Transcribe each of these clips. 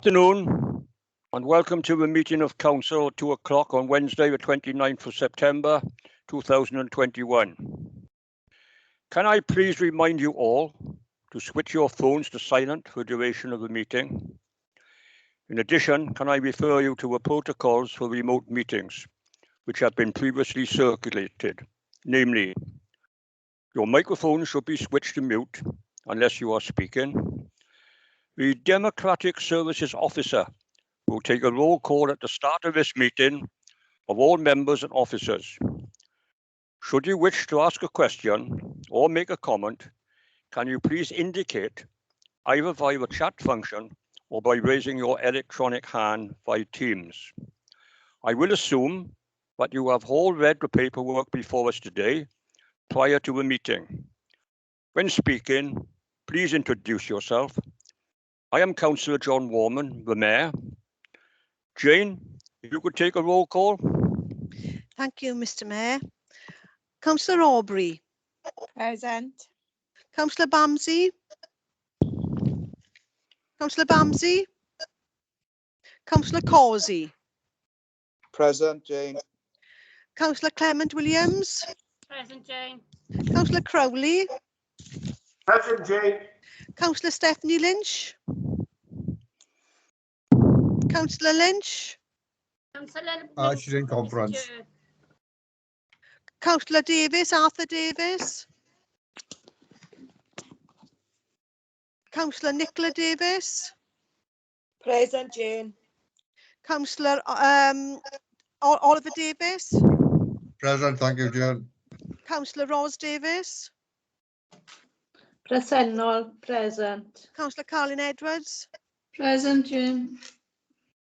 Good afternoon and welcome to the meeting of Council at 2 o'clock on Wednesday the 29th of September 2021. Can I please remind you all to switch your phones to silent for the duration of the meeting? In addition, can I refer you to the protocols for remote meetings which have been previously circulated, namely, your microphone should be switched to mute unless you are speaking. The Democratic Services Officer will take a roll call at the start of this meeting of all members and officers. Should you wish to ask a question or make a comment, can you please indicate either via the chat function or by raising your electronic hand via Teams. I will assume that you have all read the paperwork before us today prior to the meeting. When speaking, please introduce yourself. I am Councillor John Warman, the Mayor. Jane, if you could take a roll call. Thank you, Mr. Mayor. Councillor Aubrey. Present. Councillor Bamsey. Councillor Bamsey. Councillor Causey. Present, Jane. Councillor Clement Williams. Present, Jane. Councillor Crowley. Present, Jane. Councillor Stephanie Lynch. Councillor Lynch. She's in conference. Councillor Davis, Arthur Davis. Councillor Nicola Davis. Present, Jane. Councillor Oliver Davis. Present, thank you, Jane. Councillor Ros Davis. Presennol, present. Councillor Carlin Edwards. Present, Jane.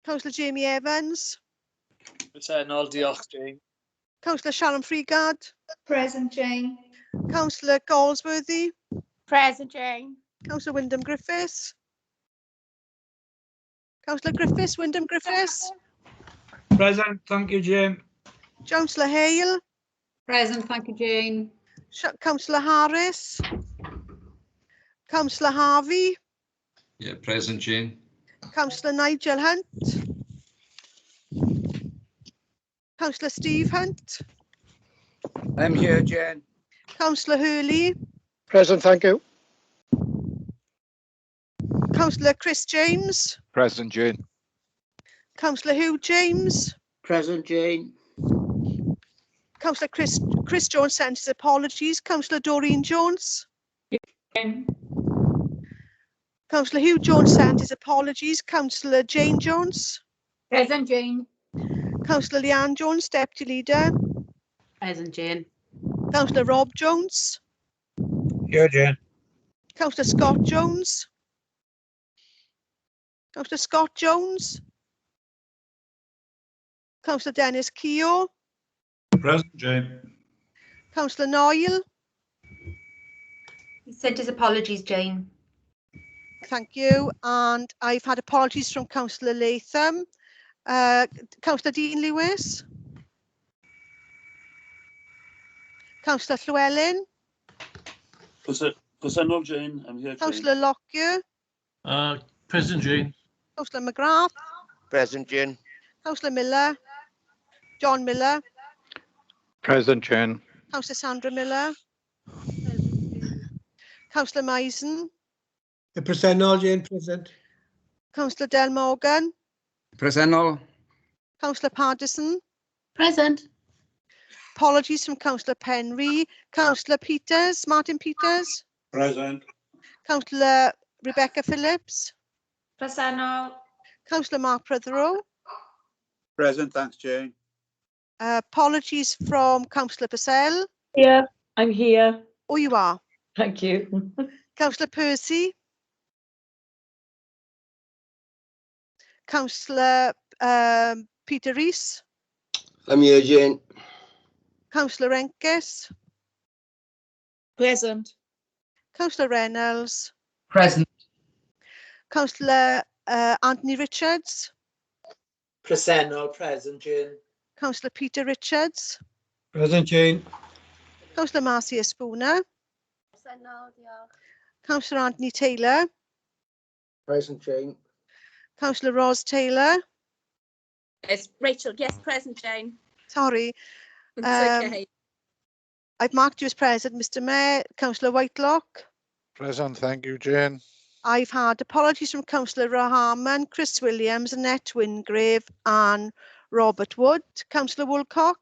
Councillor Jamie Evans. Presennol, diolch, Jane. Councillor Sharon Freegard. Present, Jane. Councillor Galsworthy. Present, Jane. Councillor Wyndham Griffiths. Councillor Griffiths, Wyndham Griffiths. Present, thank you, Jane. Councillor Hale. Present, thank you, Jane. Councillor Harris. Councillor Harvey. Yeah, present, Jane. Councillor Nigel Hunt. Councillor Steve Hunt. I'm here, Jane. Councillor Hurley. Present, thank you. Councillor Chris James. Present, Jane. Councillor Hugh James. Present, Jane. Councillor Chris Jones sends his apologies. Councillor Doreen Jones. Jane. Councillor Hugh Jones sent his apologies. Councillor Jane Jones. Present, Jane. Councillor Leanne Jones, Deputy Leader. Present, Jane. Councillor Rob Jones. Here, Jane. Councillor Scott Jones. Councillor Scott Jones. Councillor Dennis Keogh. Present, Jane. Councillor Noyle. He sent his apologies, Jane. Thank you. And I've had apologies from Councillor Latham. Councillor Dean Lewis. Councillor Llewellyn. Presennol, Jane. I'm here, Jane. Councillor Lockyer. Present, Jane. Councillor McGrath. Present, Jane. Councillor Miller. John Miller. Present, Jane. Councillor Sandra Miller. Councillor Mason. Presennol, Jane, present. Councillor Del Morgan. Presennol. Councillor Paddison. Present. Apologies from Councillor Penry. Councillor Peters, Martin Peters. Present. Councillor Rebecca Phillips. Presennol. Councillor Mark Prothero. Present, thanks, Jane. Apologies from Councillor Purcell. Here. I'm here. Oh, you are. Thank you. Councillor Percy. Councillor Peter Rees. I'm here, Jane. Councillor Enkes. Present. Councillor Reynolds. Present. Councillor Anthony Richards. Presennol, present, Jane. Councillor Peter Richards. Present, Jane. Councillor Marcia Spooner. Presennol, diolch. Councillor Anthony Taylor. Present, Jane. Councillor Ros Taylor. It's Rachel. Yes, present, Jane. Sorry, It's okay. I've marked you as present, Mr Mayor. Councillor Whitelock. Present, thank you, Jane. I've had apologies from Councillor Rahaman, Chris Williams, Annette Wingrave and Robert Wood. Councillor Woolcock.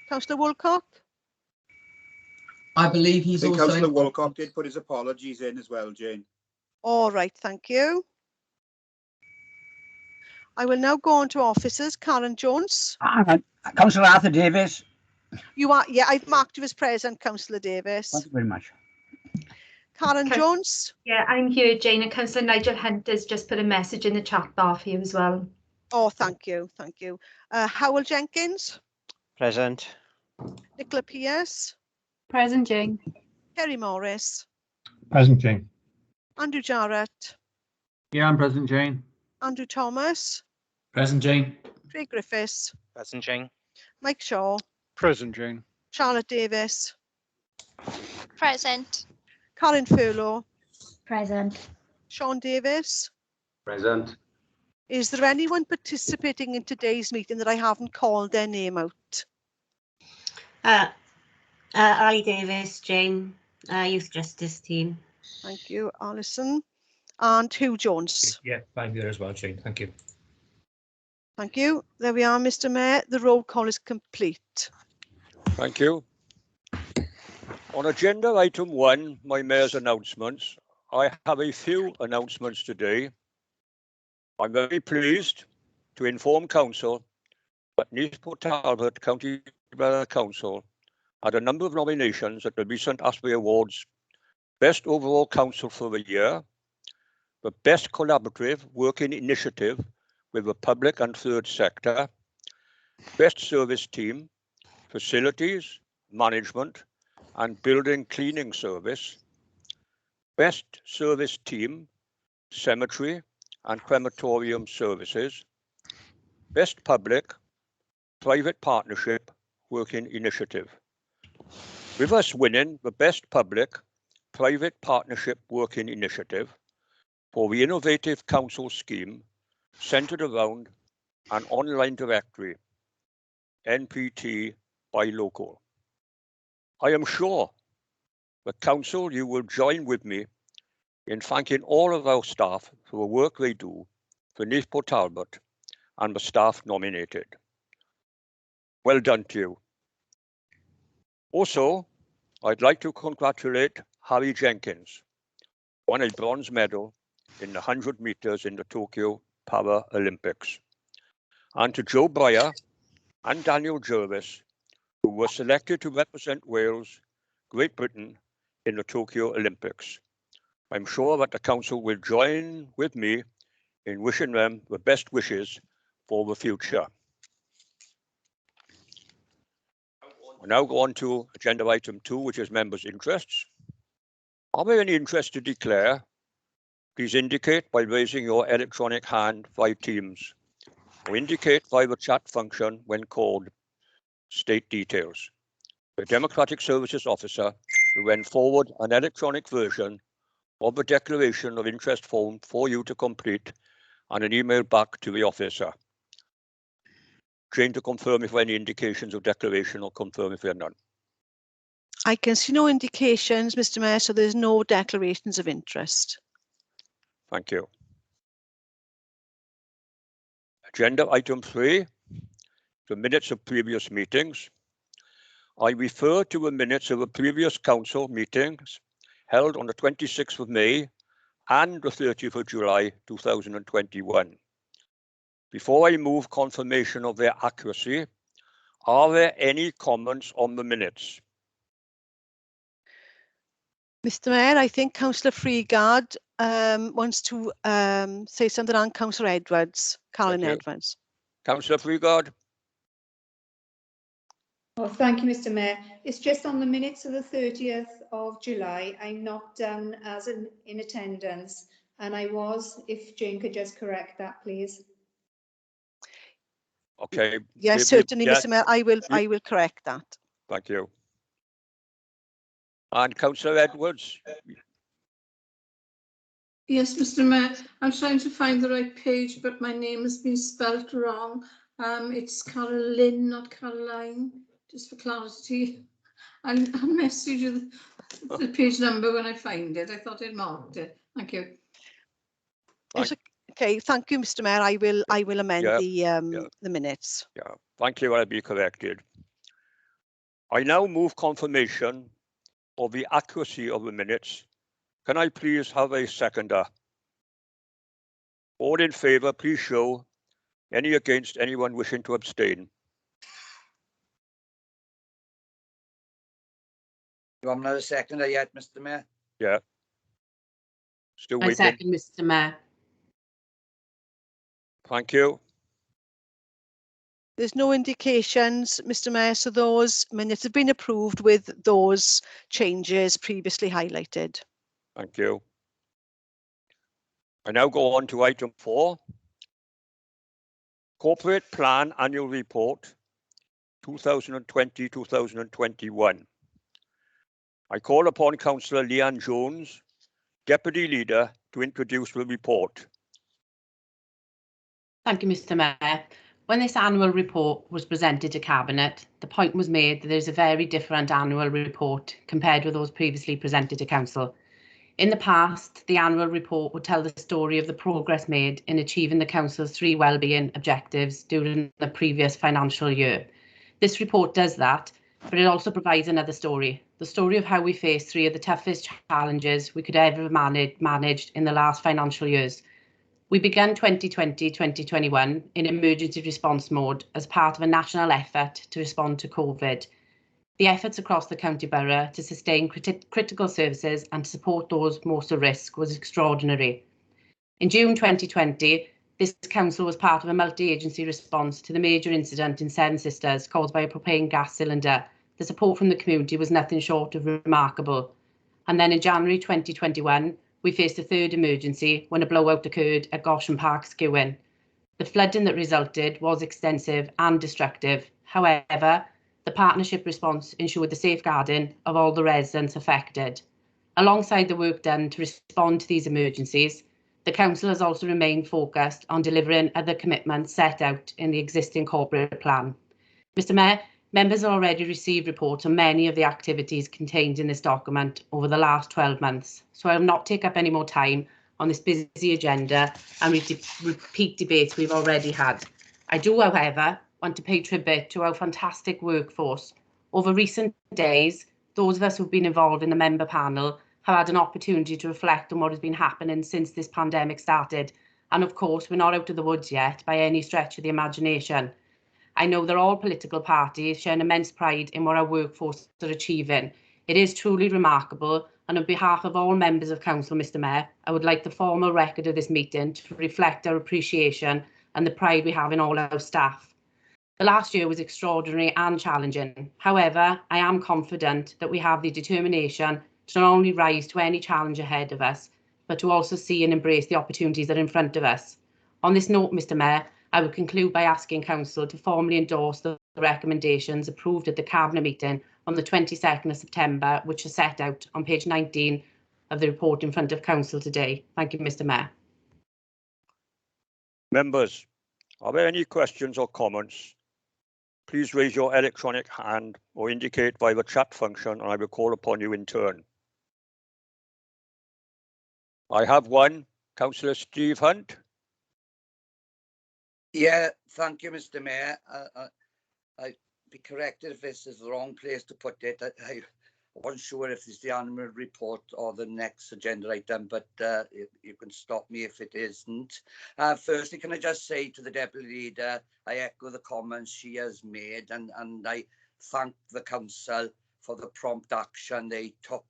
Councillor Woolcock. I believe I he's think also. Councillor Walcott did put his apologies in as well, Jane. All right, thank you. I will now go on to officers. Karen Jones. Councillor Arthur Davis. You are, yeah, I've marked you as present, Councillor Davis. Thank you very much. Karen Jones. Yeah, I'm here, Jane, and Councillor Nigel Hunt has just put a message in the chat bar for you as well. Oh, thank you, thank you. Howell Jenkins. Present. Nicola Pierce. Present, Jane. Kerry Morris. Present, Jane. Andrew Jarrett. Yeah, I'm present, Jane. Andrew Thomas. Present, Jane. Craig Griffiths. Present, Jane. Mike Shaw. Present, Jane. Charlotte Davis. Present. Colin Furlow. Present. Sean Davis. Present. Is there anyone participating in today's meeting that I haven't called their name out? Ali Davis, Jane, Youth Justice Team. Thank you, Alison. And Hugh Jones. Yeah, I'm here as well, Jane. Thank you. Thank you. There we are, Mr Mayor. The roll call is complete. Thank you. On agenda item 1, my mayor's announcements, I have a few announcements today. I'm very pleased to inform Council that Neath Talbot County Borough Council had a number of nominations at the recent ASPE Awards: Best Overall Council for the year, the Best Collaborative Working Initiative with the Public and Third Sector, Best Service Team, Facilities, Management and Building Cleaning Service, Best Service Team, Cemetery and Crematorium Services, Best Public, Private Partnership Working Initiative. With us winning the Best Public, Private Partnership Working Initiative for the innovative council scheme centred around an online directory, NPT by local. I am sure the council, you will join with me in thanking all of our staff for the work they do for Neath Talbot and the staff nominated. Well done to you. Also, I'd like to congratulate Harry Jenkins, won a bronze medal in the 100 meters in the Tokyo Paralympics, and to Joe Breyer and Daniel Jervis, who were selected to represent Wales, Great Britain in the Tokyo Olympics. I'm sure that the council will join with me in wishing them the best wishes for the future. We'll now go on to agenda item 2, which is members' interests. Are there any interests to declare? Please indicate by raising your electronic hand via Teams, or indicate via the chat function when called. State details. The Democratic Services Officer will then forward an electronic version of the declaration of interest form for you to complete and an email back to the officer. Jane, to confirm if there are any indications of declaration or confirm if there are none. I can see no indications, Mr Mayor, so there's no declarations of interest. Thank you. Agenda item 3, the minutes of previous meetings. I refer to the minutes of the previous council meetings held on the 26th of May and the 30th of July 2021. Before I move confirmation of their accuracy, are there any comments on the minutes? Mr Mayor, I think Councillor Freegard wants to say something on Councillor Edwards, Colin Edwards. Councillor Freegard. Oh, thank you, Mr Mayor. It's just on the minutes of the 30th of July. I'm not down as in attendance, and I was, if Jane could just correct that, please. Okay. Yes, certainly, Mr Mayor, I will correct that. Thank you. And Councillor Edwards, Yes, Mr. Mayor, I'm trying to find the right page, but my name has been spelt wrong. It's Caroline, not Caroline, just for clarity. I'll message you the page number when I find it. I thought I'd marked it. Thank you. Yes, okay, thank you, Mr. Mayor. I will amend the minutes. Yeah, thank you. I'll be corrected. I now move confirmation of the accuracy of the minutes. Can I please have a seconder? All in favour, please show. Any against, anyone wishing to abstain? You haven't had a seconder yet, Mr. Mayor? Yeah. Still I waiting. second, Mr. Mayor. Thank you. There's no indications, Mr. Mayor, so those minutes have been approved with those changes previously highlighted. Thank you. I now go on to item 4. Corporate Plan Annual Report 2020-2021. I call upon Councillor Leanne Jones, Deputy Leader, to introduce the report. Thank you, Mr. Mayor. When this annual report was presented to Cabinet, the point was made that there's a very different annual report compared with those previously presented to Council. In the past, the annual report would tell the story of the progress made in achieving the Council's 3 wellbeing objectives during the previous financial year. This report does that, but it also provides another story, the story of how we faced 3 of the toughest challenges we could ever managed in the last financial years. We began 2020-2021 in emergency response mode as part of a national effort to respond to COVID. The efforts across the County Borough to sustain critical services and to support those most at risk was extraordinary. In June 2020, this council was part of a multi-agency response to the major incident in Seven Sisters caused by a propane gas cylinder. The support from the community was nothing short of remarkable. And then in January 2021, we faced a 3rd emergency when a blowout occurred at Goshen Park, Skewen. The flooding that resulted was extensive and destructive. However, the partnership response ensured the safeguarding of all the residents affected. Alongside the work done to respond to these emergencies, the Council has also remained focused on delivering other commitments set out in the existing corporate plan. Mr. Mayor, members have already received reports on many of the activities contained in this document over the last 12 months, so I will not take up any more time on this busy agenda and repeat debates we've already had. I do, however, want to pay tribute to our fantastic workforce. Over recent days, those of us who've been involved in the member panel have had an opportunity to reflect on what has been happening since this pandemic started. And of course, we're not out of the woods yet by any stretch of the imagination. I know that all political parties share an immense pride in what our workforce are achieving. It is truly remarkable, and on behalf of all members of Council, Mr. Mayor, I would like the formal record of this meeting to reflect our appreciation and the pride we have in all our staff. The last year was extraordinary and challenging. However, I am confident that we have the determination to not only rise to any challenge ahead of us, but to also see and embrace the opportunities that are in front of us. On this note, Mr. Mayor, I will conclude by asking Council to formally endorse the recommendations approved at the Cabinet meeting on the 22nd of September, which are set out on page 19 of the report in front of Council today. Thank you, Mr. Mayor. Members, are there any questions or comments? Please raise your electronic hand or indicate by the chat function, and I will call upon you in turn. I have one. Councillor Steve Hunt. Yeah, thank you, Mr. Mayor. I'd be corrected if this is the wrong place to put it. I wasn't sure if it's the annual report or the next agenda item, but you can stop me if it isn't. Firstly, can I just say to the Deputy Leader, I echo the comments she has made, and I thank the Council for the prompt action they took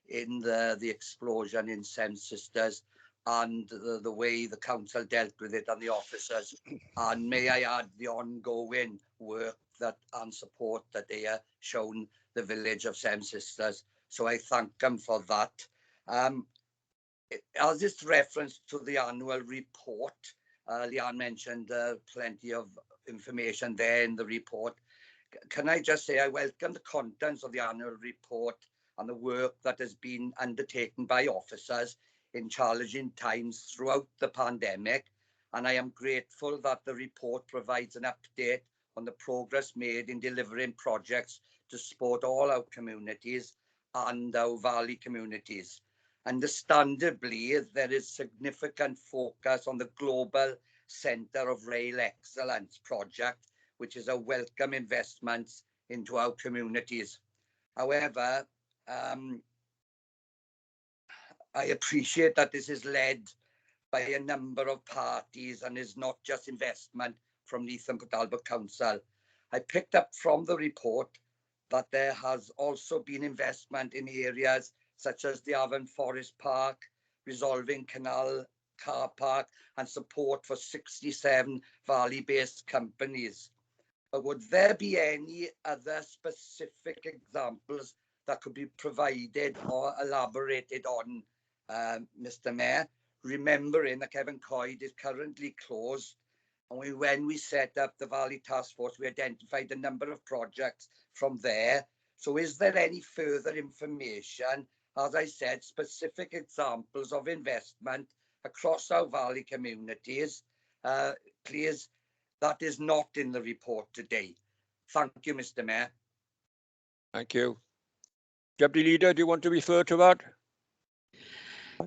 in the explosion in Seven Sisters, and the way the Council dealt with it and the officers. And may I add the ongoing work and support that they have shown the village of Seven Sisters. So I thank them for that. As this reference to the annual report, Leanne mentioned plenty of information there in the report. Can I just say I welcome the contents of the annual report and the work that has been undertaken by officers in challenging times throughout the pandemic, and I am grateful that the report provides an update on the progress made in delivering projects to support all our communities and our valley communities. Understandably, there is significant focus on the Global Centre of Rail Excellence project, which is a welcome investment into our communities. However, I appreciate that this is led by a number of parties and is not just investment from Neath and Talbot Council. I picked up from the report that there has also been investment in areas such as the Avon Forest Park, resolving Canal Car Park, and support for 67 valley-based companies. But would there be any other specific examples that could be provided or elaborated on, Mr. Mayor? Remembering that Kevin Coyd is currently closed, and when we set up the Valley Task Force, we identified a number of projects from there. So is there any further information, as I said, specific examples of investment across our valley communities, please, that is not in the report today? Thank you, Mr. Mayor. Thank you. Deputy Leader, do you want to refer to that?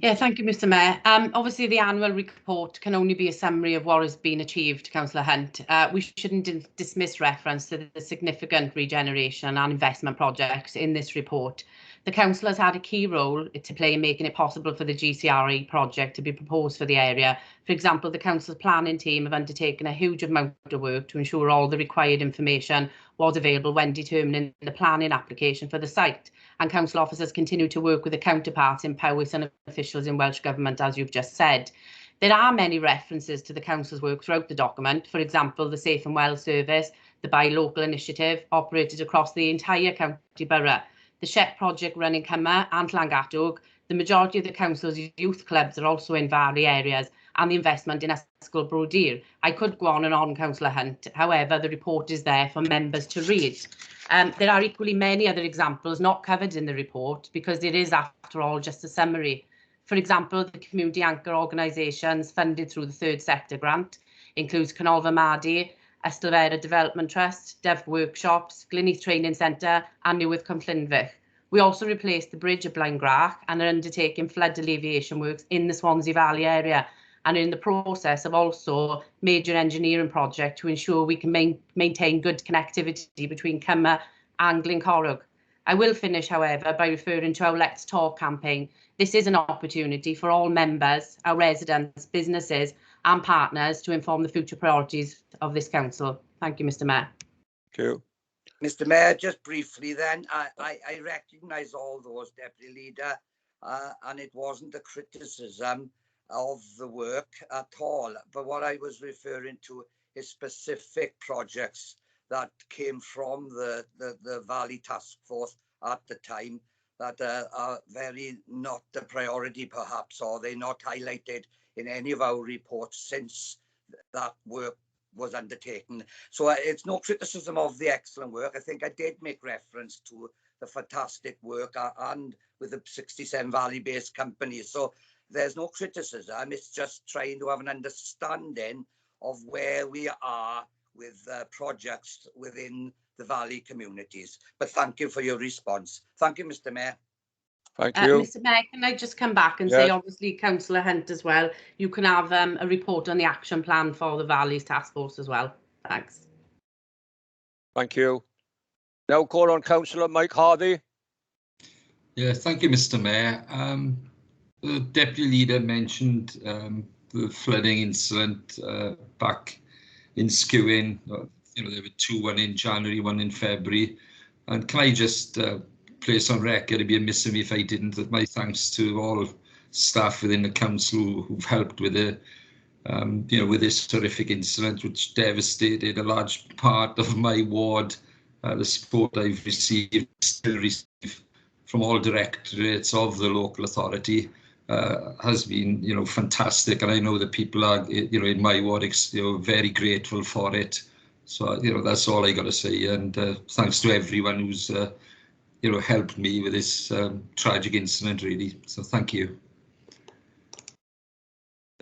Yeah, thank you, Mr. Mayor. Obviously, the annual report can only be a summary of what has been achieved, Councillor Hunt. We shouldn't dismiss reference to the significant regeneration and investment projects in this report. The Council has had a key role to play in making it possible for the GCRE project to be proposed for the area. For example, the Council's planning team have undertaken a huge amount of work to ensure all the required information was available when determining the planning application for the site. And Council officers continue to work with the counterparts in Powys and officials in Welsh Government, as you've just said. There are many references to the Council's work throughout the document. For example, the Safe and Well Service, the Buy Local initiative, operated across the entire county borough. The SHEP project run in Cymru and Llangadog. The majority of the Council's youth clubs are also in valley areas, and the investment in Ysgol Brodyr. I could go on and on, Councillor Hunt. However, the report is there for members to read. There are equally many other examples not covered in the report because it is, after all, just a summary. For example, the community anchor organisations funded through the Third Sector grant includes Canolfan Madi, Ystylfera Development Trust, Dev Workshops, Neath Training Centre and Newydd Cwmllynfych. We also replaced the bridge at Blaengrach and are undertaking flood alleviation works in the Swansea Valley area, and in the process of also major engineering project to ensure we can maintain good connectivity between Cymru and Glencorrwg. I will finish, however, by referring to our Let's Talk campaign. This is an opportunity for all members, our residents, businesses and partners to inform the future priorities of this council. Thank you, Mr. Mayor. Thank you. Mr. Mayor, just briefly then, I recognise all those, Deputy Leader, and it wasn't a criticism of the work at all. But what I was referring to is specific projects that came from the Valley Task Force at the time that are very not a priority perhaps, or they're not highlighted in any of our reports since that work was undertaken. So it's no criticism of the excellent work. I think I did make reference to the fantastic work and with the 67 valley-based companies. So there's no criticism. It's just trying to have an understanding of where we are with projects within the valley communities. But thank you for your response. Thank you, Mr. Mayor. Thank you. Mr. Mayor, can I just come back and say, obviously, Councillor Hunt as well, you can have a report on the action plan for the Valleys Task Force as well. Thanks. Thank you. Now call on Councillor Mike Harvey. Yeah, thank you, Mr. Mayor. The Deputy Leader mentioned the flooding incident back in Skewin. You know, there were two, one in January, one in February. And can I just place on record, it'd be amiss of me if I didn't, that my thanks to all staff within the council who've helped with the, you know, with this terrific incident which devastated a large part of my ward. The support I've received, still receive from all directorates of the local authority has been, you know, fantastic, and I know that people are, you know, in my ward, you know, very grateful for it. So, you know, that's all I got to say, and thanks to everyone who's you know, helped me with this tragic incident, really. So thank you.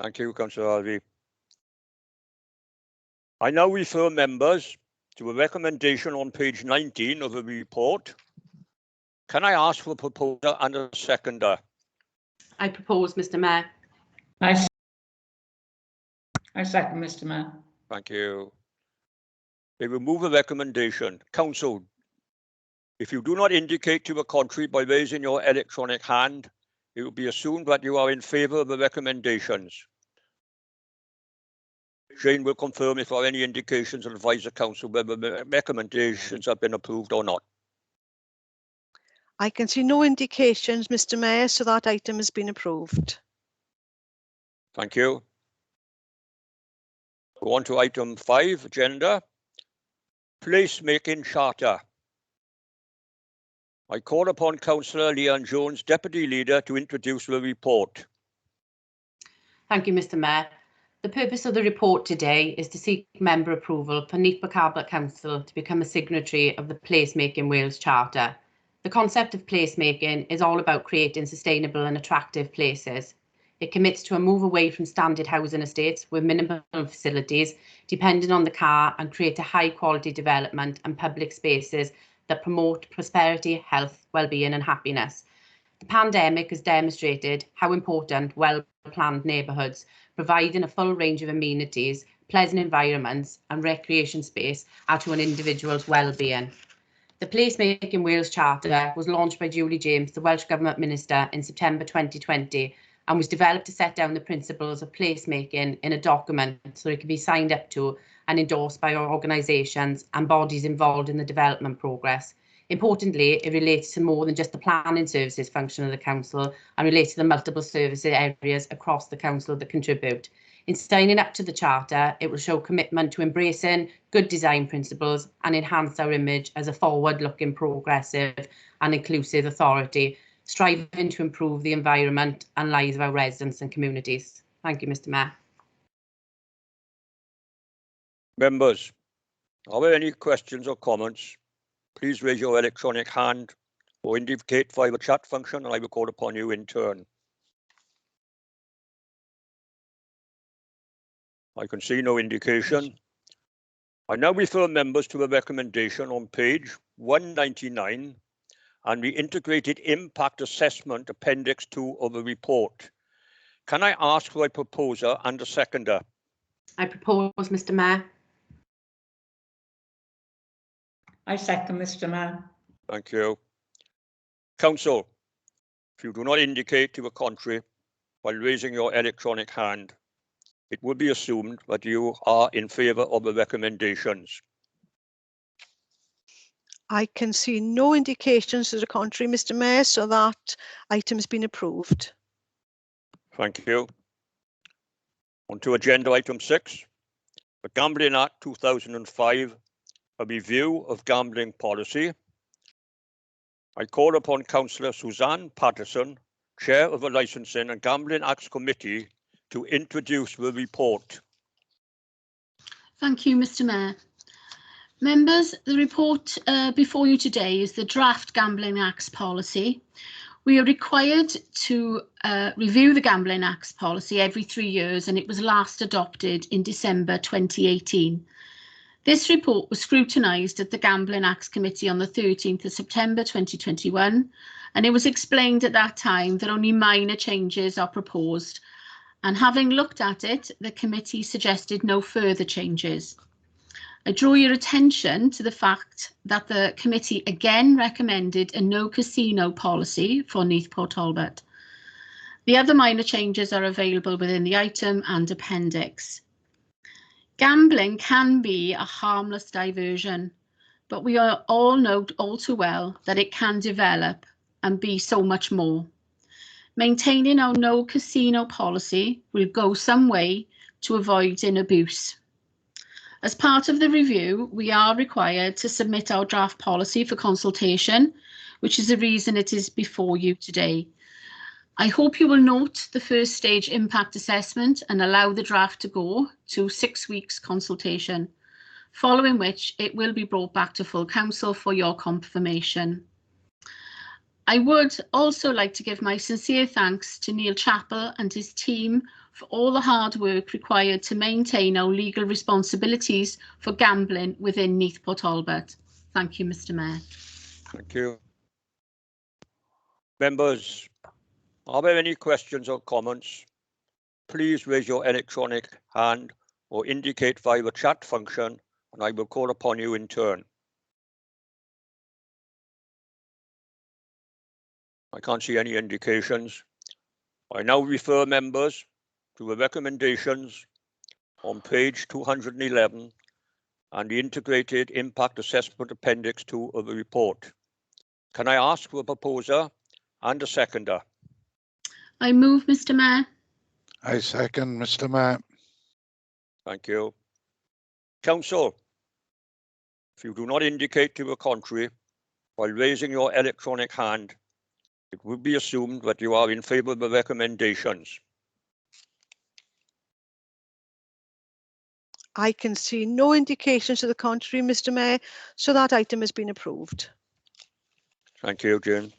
Thank you, Councillor Alvey. I now refer members to a recommendation on page 19 of the report. Can I ask for a proposer and a seconder? I propose, Mr Mayor. I second, Mr Mayor. Thank you. They remove the recommendation. Council, if you do not indicate to the contrary by raising your electronic hand, it will be assumed that you are in favour of the recommendations. Jane will confirm if there are any indications and advise the council whether the recommendations have been approved or not. I can see no indications, Mr Mayor, so that item has been approved. Thank you. Go on to item 5, agenda. Placemaking charter. I call upon Councillor Leanne Jones, Deputy Leader, to introduce the report. Thank you, Mr Mayor. The purpose of the report today is to seek member approval for Neath Council to become a signatory of the Placemaking Wales Charter. The concept of placemaking is all about creating sustainable and attractive places. It commits to a move away from standard housing estates with minimum facilities, depending on the car, and create a high quality development and public spaces that promote prosperity, health, well-being and happiness. The pandemic has demonstrated how important well-planned neighbourhoods, providing a full range of amenities, pleasant environments and recreation space are to an individual's well-being. The Placemaking Wales Charter was launched by Julie James, the Welsh Government Minister, in September 2020 and was developed to set down the principles of placemaking in a document so it can be signed up to and endorsed by our organisations and bodies involved in the development progress. Importantly, it relates to more than just the planning services function of the council and relates to the multiple service areas across the council that contribute. In signing up to the Charter, it will show commitment to embracing good design principles and enhance our image as a forward-looking, progressive and inclusive authority, striving to improve the environment and lives of our residents and communities. Thank you, Mr Mayor. Members, are there any questions or comments? Please raise your electronic hand or indicate via the chat function and I will call upon you in turn. I can see no indication. I now refer members to the recommendation on page 199 and the Integrated Impact Assessment Appendix 2 of the report. Can I ask for a proposer and a seconder? I propose, Mr Mayor. I second, Mr Mayor. Thank you. Council, if you do not indicate to the contrary while raising your electronic hand, it will be assumed that you are in favour of the recommendations. I can see no indications to the contrary, Mr Mayor, so that item has been approved. Thank you. On to agenda item 6, the Gambling Act 2005, a review of gambling policy. I call upon Councillor Suzanne Patterson, Chair of the Licensing and Gambling Acts Committee, to introduce the report. Thank you, Mr Mayor. Members, the report before you today is the draft Gambling Acts policy. We are required to review the Gambling Acts policy every 3 years, and it was last adopted in December 2018. This report was scrutinised at the Gambling Acts Committee on the 13th of September 2021, and it was explained at that time that only minor changes are proposed. And having looked at it, the committee suggested no further changes. I draw your attention to the fact that the committee again recommended a no casino policy for Neath Talbot. The other minor changes are available within the item and appendix. Gambling can be a harmless diversion, but we all know all too well that it can develop and be so much more. Maintaining our no casino policy will go some way to avoiding abuse. As part of the review, we are required to submit our draft policy for consultation, which is the reason it is before you today. I hope you will note the first stage impact assessment and allow the draft to go to 6 weeks consultation, following which it will be brought back to full council for your confirmation. I would also like to give my sincere thanks to Neil Chappell and his team for all the hard work required to maintain our legal responsibilities for gambling within Neath Port Talbot. Thank you, Mr. Mayor. Thank you. Members, are there any questions or comments? Please raise your electronic hand or indicate via the chat function, and I will call upon you in turn. I can't see any indications. I now refer members to the recommendations on page 211 and the Integrated Impact Assessment Appendix 2 of the report. Can I ask for a proposer and a seconder? I move, Mr. Mayor. I second, Mr. Mayor. Thank you. Council, if you do not indicate to the contrary while raising your electronic hand, it will be assumed that you are in favour of the recommendations. I can see no indications to the contrary, Mr. Mayor, so that item has been approved. Thank you, Jane.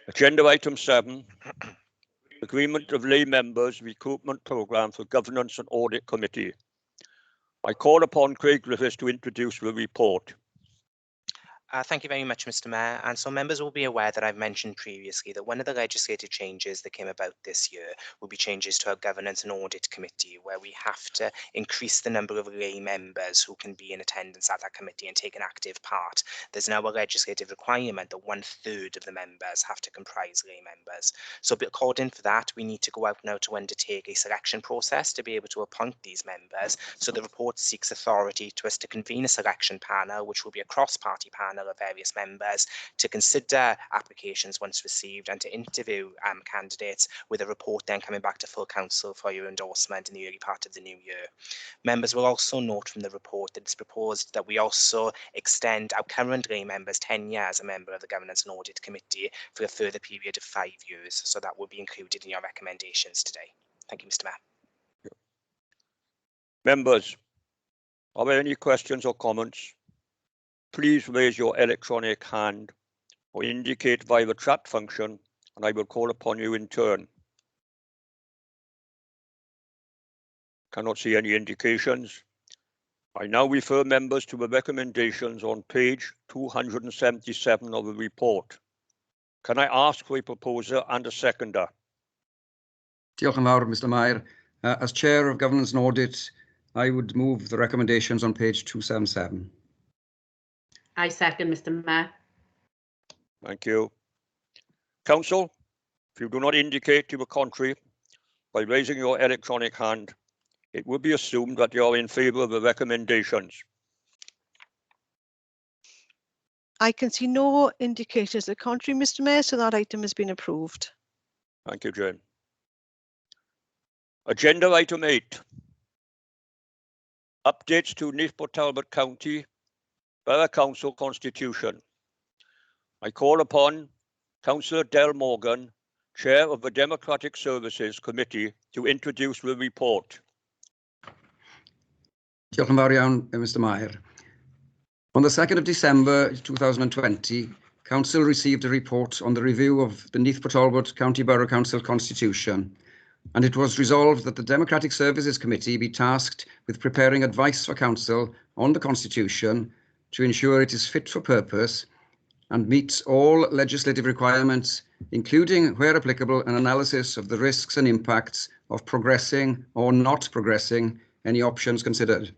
Agenda item 7, Agreement of Lay Members Recruitment Programme for Governance and Audit Committee. I call upon Craig Griffiths to introduce the report. Thank you very much, Mr. Mayor. And so members will be aware that I've mentioned previously that one of the legislative changes that came about this year will be changes to our Governance and Audit Committee, where we have to increase the number of lay members who can be in attendance at that committee and take an active part. There's now a legislative requirement that 1/3 of the members have to comprise lay members. So according to that, we need to go out now to undertake a selection process to be able to appoint these members. So the report seeks authority to us to convene a selection panel, which will be a cross-party panel of various members, to consider applications once received and to interview candidates, with a report then coming back to full council for your endorsement in the early part of the new year. Members will also note from the report that it's proposed that we also extend our current lay members' tenure as a member of the Governance and Audit Committee for a further period of 5 years. So that will be included in your recommendations today. Thank you, Mr. Mayor. Members, are there any questions or comments? Please raise your electronic hand or indicate via the chat function, and I will call upon you in turn. Cannot see any indications. I now refer members to the recommendations on page 277 of the report. Can I ask for a proposer and a seconder? Diolch yn fawr, Mr. Mayor. As Chair of Governance and Audit, I would move the recommendations on page 277. I second, Mr. Mayor. Thank you. Council, if you do not indicate to the contrary by raising your electronic hand, it will be assumed that you are in favour of the recommendations. I can see no indications to the contrary, Mr. Mayor, so that item has been approved. Thank you, Jane. Agenda item 8. Updates to Neath Port Talbot County Borough Council Constitution. I call upon Councillor Del Morgan, Chair of the Democratic Services Committee, to introduce the report. Diolch yn fawr iawn, Mr. Mayor. On the 2nd of December 2020, Council received a report on the review of the Neath Port Talbot County Borough Council Constitution, and it was resolved that the Democratic Services Committee be tasked with preparing advice for Council on the Constitution to ensure it is fit for purpose and meets all legislative requirements, including, where applicable, an analysis of the risks and impacts of progressing or not progressing any options considered.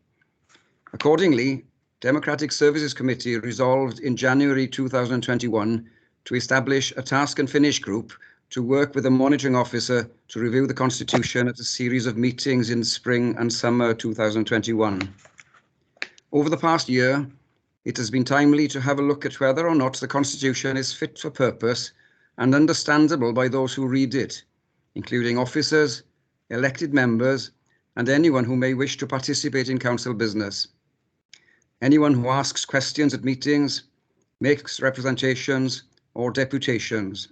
Accordingly, Democratic Services Committee resolved in January 2021 to establish a task and finish group to work with a monitoring officer to review the Constitution at a series of meetings in spring and summer 2021. Over the past year, it has been timely to have a look at whether or not the Constitution is fit for purpose and understandable by those who read it, including officers, elected members, and anyone who may wish to participate in council business. Anyone who asks questions at meetings, makes representations, or deputations.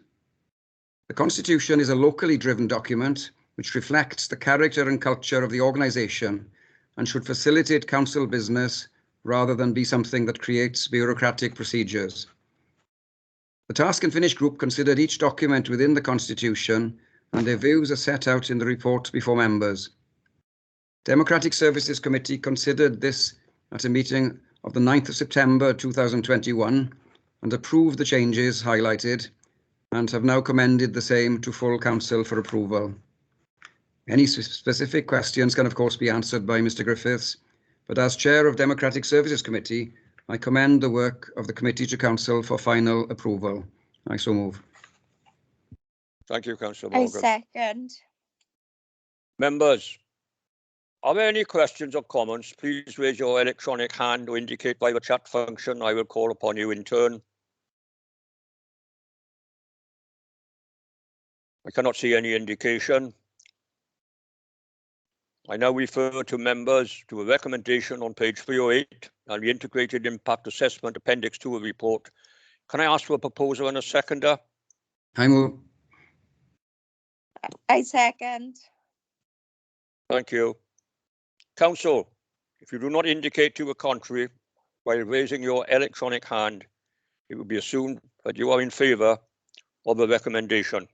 The Constitution is a locally driven document which reflects the character and culture of the organisation and should facilitate council business rather than be something that creates bureaucratic procedures. The Task and Finish Group considered each document within the Constitution and their views are set out in the report before members. Democratic Services Committee considered this at a meeting of the 9th of September 2021 and approved the changes highlighted and have now commended the same to full council for approval. Any specific questions can of course be answered by Mr Griffiths, but as Chair of Democratic Services Committee, I commend the work of the committee to council for final approval. I so move. Thank you, Councillor I Morgan. second. Members, are there any questions or comments? Please raise your electronic hand or indicate by the chat function. I will call upon you in turn. I cannot see any indication. I now refer to members to a recommendation on page 308 and the Integrated Impact Assessment Appendix 2 report. Can I ask for a proposer and a seconder? I move. I second. Thank you. Council, if you do not indicate to the contrary while raising your electronic hand, it will be assumed that you are in favour of the recommendation.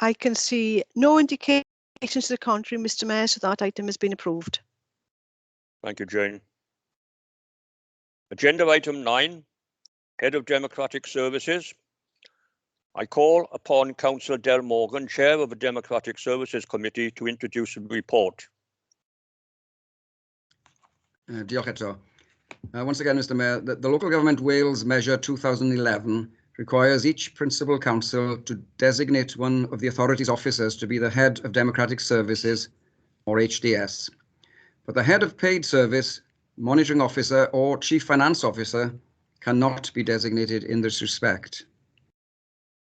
I can see no indications to the contrary, Mr Mayor, so that item has been approved. Thank you, Jane. Agenda item 9, Head of Democratic Services. I call upon Councillor Del Morgan, Chair of the Democratic Services Committee, to introduce the report. Diolch eto. Once again, Mr Mayor, the Local Government Wales Measure 2011 requires each Principal Council to designate one of the authority's officers to be the Head of Democratic Services, or HDS. But the Head of Paid Service, Monitoring Officer, or Chief Finance Officer cannot be designated in this respect.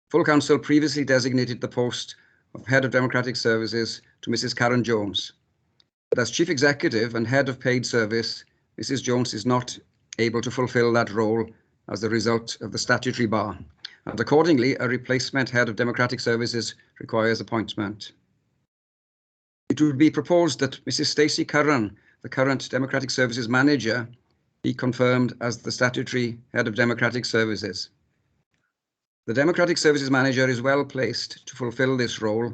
Full Council previously designated the post of Head of Democratic Services to Mrs Karen Jones. But as Chief Executive and Head of Paid Service, Mrs Jones is not able to fulfil that role as a result of the statutory bar, and accordingly a replacement Head of Democratic Services requires appointment. It would be proposed that Mrs Stacey Curran, the current Democratic Services Manager, be confirmed as the statutory Head of Democratic Services. The Democratic Services Manager is well placed to fulfil this role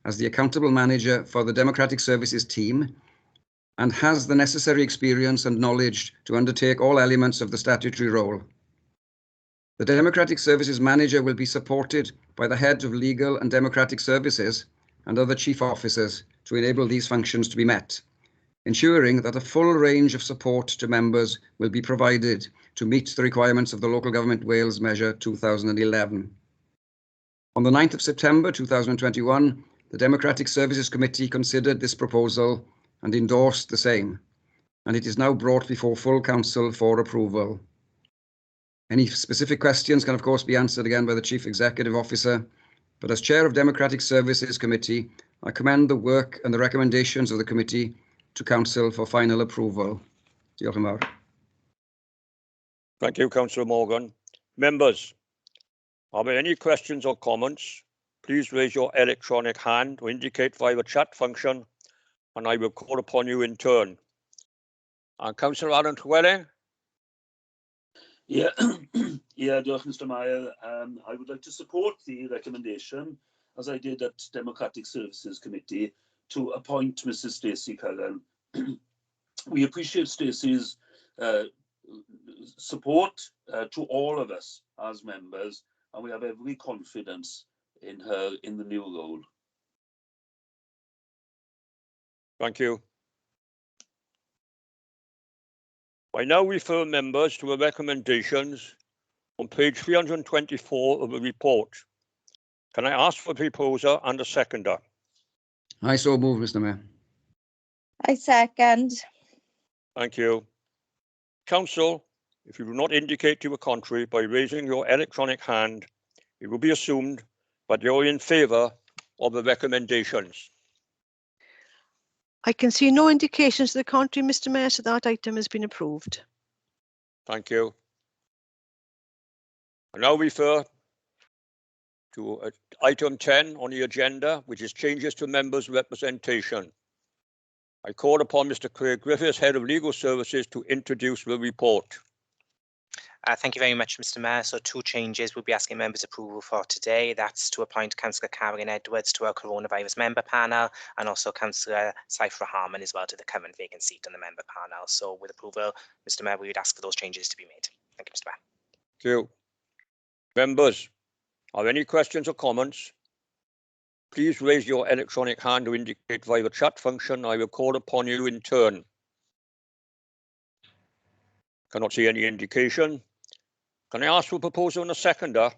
as the accountable manager for the Democratic Services team and has the necessary experience and knowledge to undertake all elements of the statutory role. The Democratic Services Manager will be supported by the Head of Legal and Democratic Services and other chief officers to enable these functions to be met, ensuring that a full range of support to members will be provided to meet the requirements of the Local Government Wales Measure 2011. On the 9th of September 2021, the Democratic Services Committee considered this proposal and endorsed the same, and it is now brought before full council for approval. Any specific questions can of course be answered again by the Chief Executive Officer, but as Chair of Democratic Services Committee, I commend the work and the recommendations of the committee to council for final approval. Diolch yn fawr. Thank you, Councillor Morgan. Members, are there any questions or comments? Please raise your electronic hand or indicate via the chat function, and I will call upon you in turn. And Councillor Aaron Llywelyn. Yeah, diolch, Mr Mayor. I would like to support the recommendation, as I did at Democratic Services Committee, to appoint Mrs Stacey Curran. We appreciate Stacey's support to all of us as members, and we have every confidence in her in the new role. Thank you. I now refer members to the recommendations on page 324 of the report. Can I ask for a proposer and a seconder? I so move, Mr Mayor. I second. Thank you. Council, if you do not indicate to the contrary by raising your electronic hand, it will be assumed that you're in favour of the recommendations. I can see no indications to the contrary, Mr Mayor, so that item has been approved. Thank you. I now refer to item 10 on the agenda, which is changes to members' representation. I call upon Mr Craig Griffiths, Head of Legal Services, to introduce the report. Thank you very much, Mr. Mayor. So 2 changes we'll be asking members' approval for today. That's to appoint Councillor Karen Edwards to our coronavirus member panel, and also Councillor Cypher Harmon as well to the current vacant seat on the member panel. So with approval, Mr. Mayor, we would ask for those changes to be made. Thank you, Mr. Mayor. Thank you. Members, are any questions or comments? Please raise your electronic hand to indicate via the chat function. I will call upon you in turn. Cannot see any indication. Can I ask for a proposer and a seconder?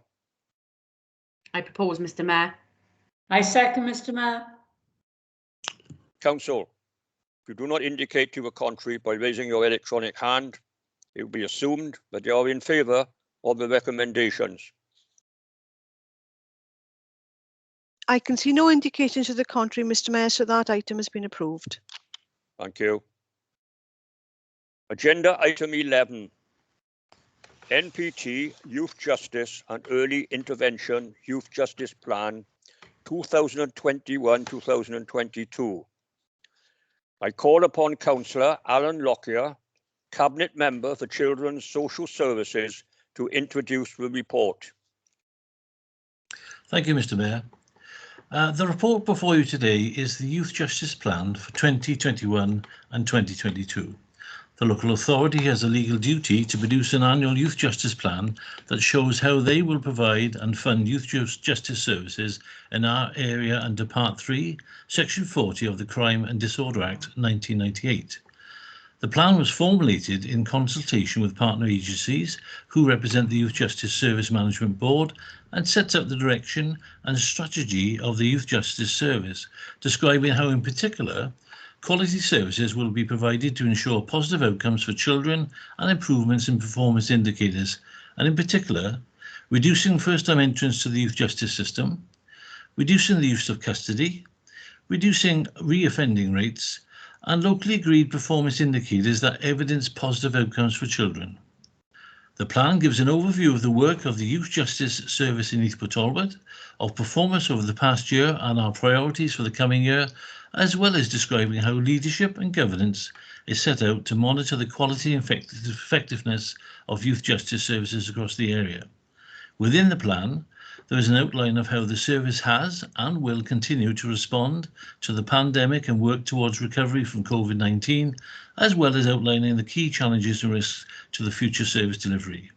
I propose, Mr. Mayor. I second, Mr. Mayor. Council, if you do not indicate to the contrary by raising your electronic hand, it will be assumed that you are in favour of the recommendations. I can see no indications to the contrary, Mr. Mayor, so that item has been approved. Thank you. Agenda item 11. NPT Youth Justice and Early Intervention Youth Justice Plan 2021-2022. I call upon Councillor Alan Lockyer, Cabinet Member for Children's Social Services, to introduce the report. Thank you, Mr. Mayor. The report before you today is the Youth Justice Plan for 2021 and 2022. The local authority has a legal duty to produce an annual youth justice plan that shows how they will provide and fund youth justice services in our area under Part 3, Section 40 of the Crime and Disorder Act 1998. The plan was formulated in consultation with partner agencies who represent the Youth Justice Service Management Board and sets out the direction and strategy of the Youth Justice Service, describing how in particular quality services will be provided to ensure positive outcomes for children and improvements in performance indicators, and in particular, reducing first-time entrance to the youth justice system, reducing the use of custody, reducing re-offending rates, and locally agreed performance indicators that evidence positive outcomes for children. The plan gives an overview of the work of the Youth Justice Service in Neath, Talbot, of performance over the past year and our priorities for the coming year, as well as describing how leadership and governance is set out to monitor the quality and effectiveness of youth justice services across the area. Within the plan, there is an outline of how the service has and will continue to respond to the pandemic and work towards recovery from COVID-19, as well as outlining the key challenges and risks to the future service delivery.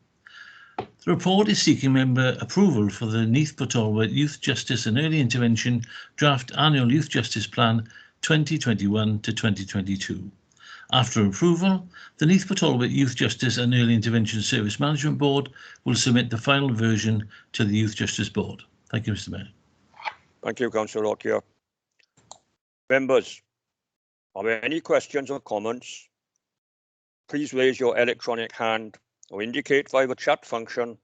The report is seeking member approval for the Neath Talbot Youth Justice and Early Intervention Draft Annual Youth Justice Plan 2021 to 2022. After approval, the Neath Talbot Youth Justice and Early Intervention Service Management Board will submit the final version to the Youth Justice Board. Thank you, Mr. Mayor. Thank you, Councillor Lockyer. Members, are there any questions or comments? Please raise your electronic hand or indicate via the chat function,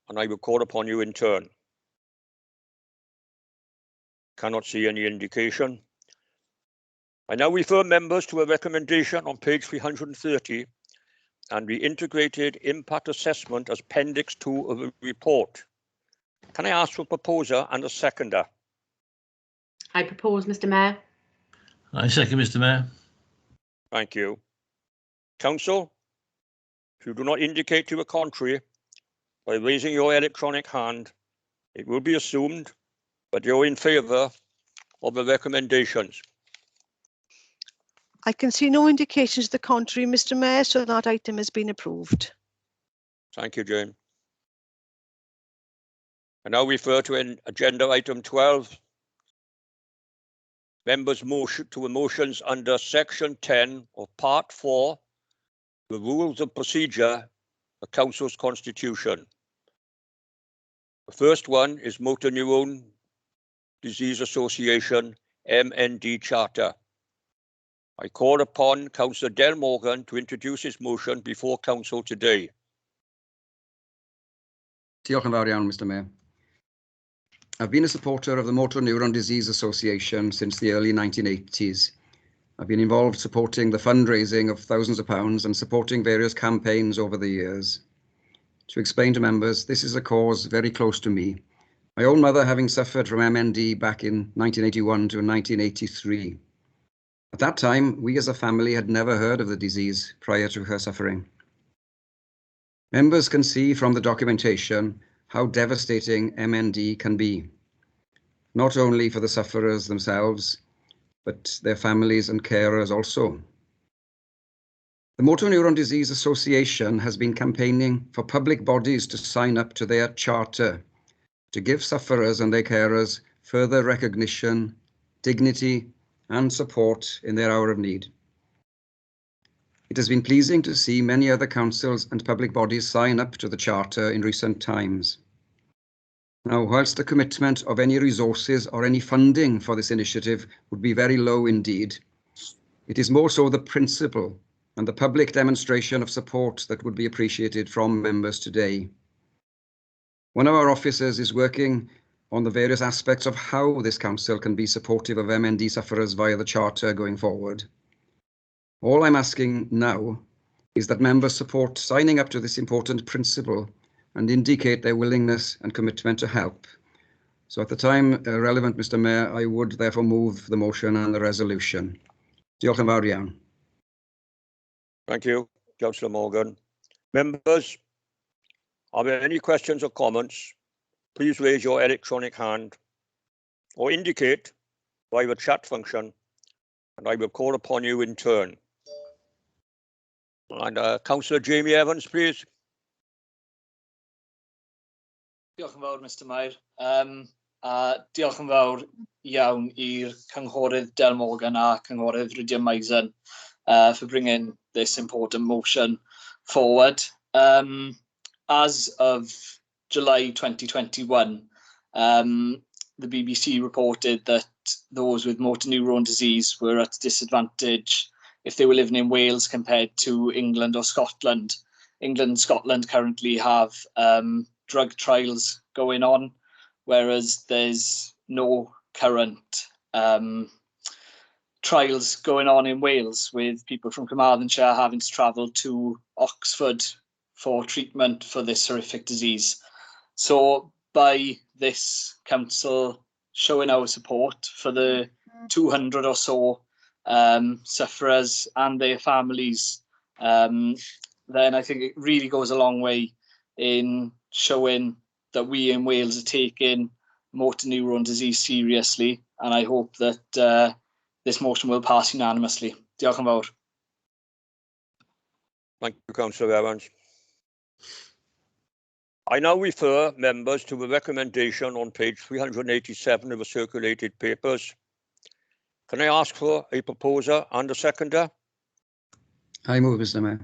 and I will call upon you in turn. Cannot see any indication. I now refer members to a recommendation on page 330 and the integrated impact assessment as appendix 2 of the report. Can I ask for a proposer and a seconder? I propose, Mr. Mayor. I second, Mr. Mayor. Thank you. Council, if you do not indicate to the contrary by raising your electronic hand, it will be assumed that you're in favour of the recommendations. I can see no indications to the contrary, Mr. Mayor, so that item has been approved. Thank you, Jane. I now refer to agenda item 12. Members motion to motions under section 10 of part 4, the rules of procedure, the council's constitution. The first one is Motor Neurone Disease Association MND Charter. I call upon Councillor Del Morgan to introduce his motion before council today. Diolch yn fawr iawn, Mr. Mayor. I've been a supporter of the Motor Neurone Disease Association since the early 1980s. I've been involved supporting the fundraising of thousands of pounds and supporting various campaigns over the years. To explain to members, this is a cause very close to me. My own mother having suffered from MND back in 1981 to 1983. At that time, we as a family had never heard of the disease prior to her suffering. Members can see from the documentation how devastating MND can be, not only for the sufferers themselves, but their families and carers also. The Motor Neuron Disease Association has been campaigning for public bodies to sign up to their charter to give sufferers and their carers further recognition, dignity, and support in their hour of need. It has been pleasing to see many other councils and public bodies sign up to the charter in recent times. Now, whilst the commitment of any resources or any funding for this initiative would be very low indeed, it is more so the principle and the public demonstration of support that would be appreciated from members today. One of our officers is working on the various aspects of how this council can be supportive of MND sufferers via the charter going forward. All I'm asking now is that members support signing up to this important principle and indicate their willingness and commitment to help. So at the time relevant, Mr. Mayor, I would therefore move the motion and the resolution. Diolch yn fawr iawn. Thank you, Councillor Morgan. Members, are there any questions or comments? Please raise your electronic hand or indicate via the chat function, and I will call upon you in turn. And Councillor Jamie Evans, please. Diolch yn fawr, Mr Mair. Diolch yn fawr iawn i'r cynghorydd Del Morgan a cynghorydd Rydia Maisen for bringing this important motion forward. As of July 2021, the BBC reported that those with motor neuron disease were at a disadvantage if they were living in Wales compared to England or Scotland. England and Scotland currently have drug trials going on, whereas there's no current trials going on in Wales, with people from Carmarthenshire having to travel to Oxford for treatment for this horrific disease. So by this council showing our support for the 200 or so sufferers and their families, then I think it really goes a long way in showing that we in Wales are taking motor neuron disease seriously, and I hope that this motion will pass unanimously. Diolch yn fawr. Thank you, Councillor Evans. I now refer members to the recommendation on page 387 of the circulated papers. Can I ask for a proposer and a seconder? I move, Mr. Mayor.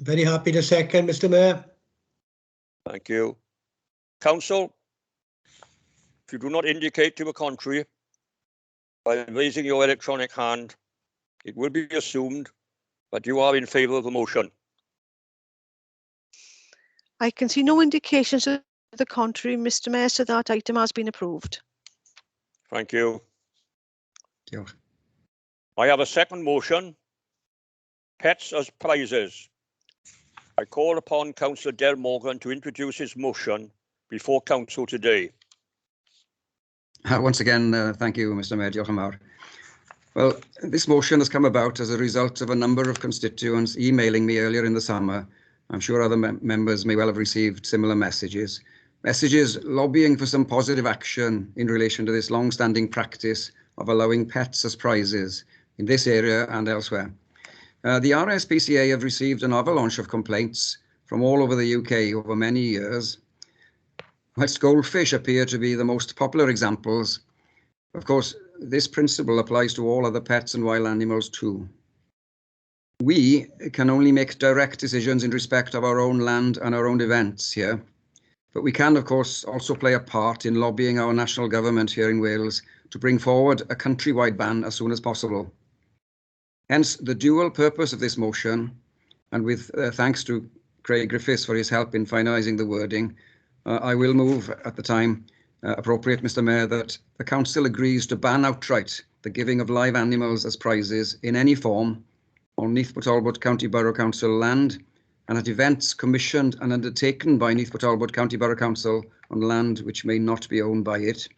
Very happy to second, Mr. Mayor. Thank you. Council, if you do not indicate to the contrary by raising your electronic hand, it will be assumed that you are in favour of the motion. I can see no indications of the contrary, Mr. Mayor, so that item has been approved. Thank you. I have a second motion, pets as prizes. I call upon Councillor Del Morgan to introduce his motion before Council today. Once again, thank you, Mr. Mayor. Diolch yn fawr. Well, this motion has come about as a result of a number of constituents emailing me earlier in the summer. I'm sure other members may well have received similar messages. Messages lobbying for some positive action in relation to this long-standing practice of allowing pets as prizes in this area and elsewhere. The RSPCA have received an avalanche of complaints from all over the UK over many years. Whilst goldfish appear to be the most popular examples, of course, this principle applies to all other pets and wild animals too. We can only make direct decisions in respect of our own land and our own events here, but we can, of course, also play a part in lobbying our national government here in Wales to bring forward a countrywide ban as soon as possible. Hence, the dual purpose of this motion, and with thanks to Craig Griffiths for his help in finalising the wording, I will move at the time appropriate, Mr. Mayor, that the Council agrees to ban outright the giving of live animals as prizes in any form on Neath Talbot County Borough Council land and at events commissioned and undertaken by Neath Talbot County Borough Council on land which may not be owned by it.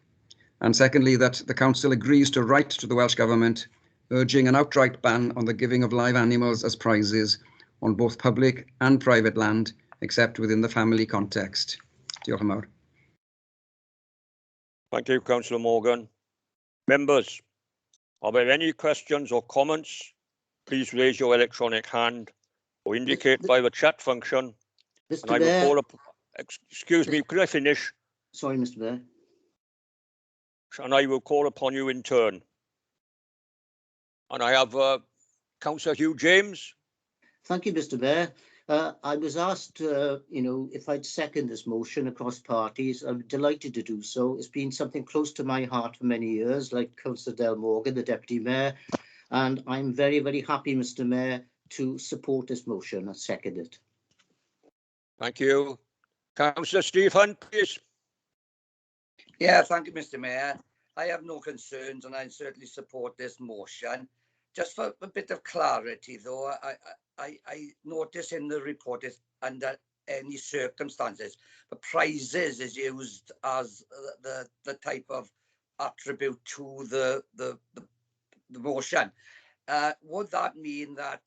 And secondly, that the Council agrees to write to the Welsh Government urging an outright ban on the giving of live animals as prizes on both public and private land except within the family context. Diolch yn fawr. Thank you, Councillor Morgan. Members, are there any questions or comments? Please raise your electronic hand or indicate by the chat function. Mr. And I will Mayor. call up. Excuse me, could I finish? Sorry, Mr. Mayor. And I will call upon you in turn. And I have Councillor Hugh James. Thank you, Mr. Mayor. I was asked, if I'd second this motion across parties. I'm delighted to do so. It's been something close to my heart for many years, like Councillor Del Morgan, the Deputy Mayor. And I'm very, very happy, Mr. Mayor, to support this motion and second it. Thank you. Councillor Steve Hunt, please. Yeah, thank you, Mr. Mayor. I have no concerns and I certainly support this motion. Just for a bit of clarity, though, I notice in the report is under any circumstances, but prizes is used as the type of attribute to the motion. Would that mean that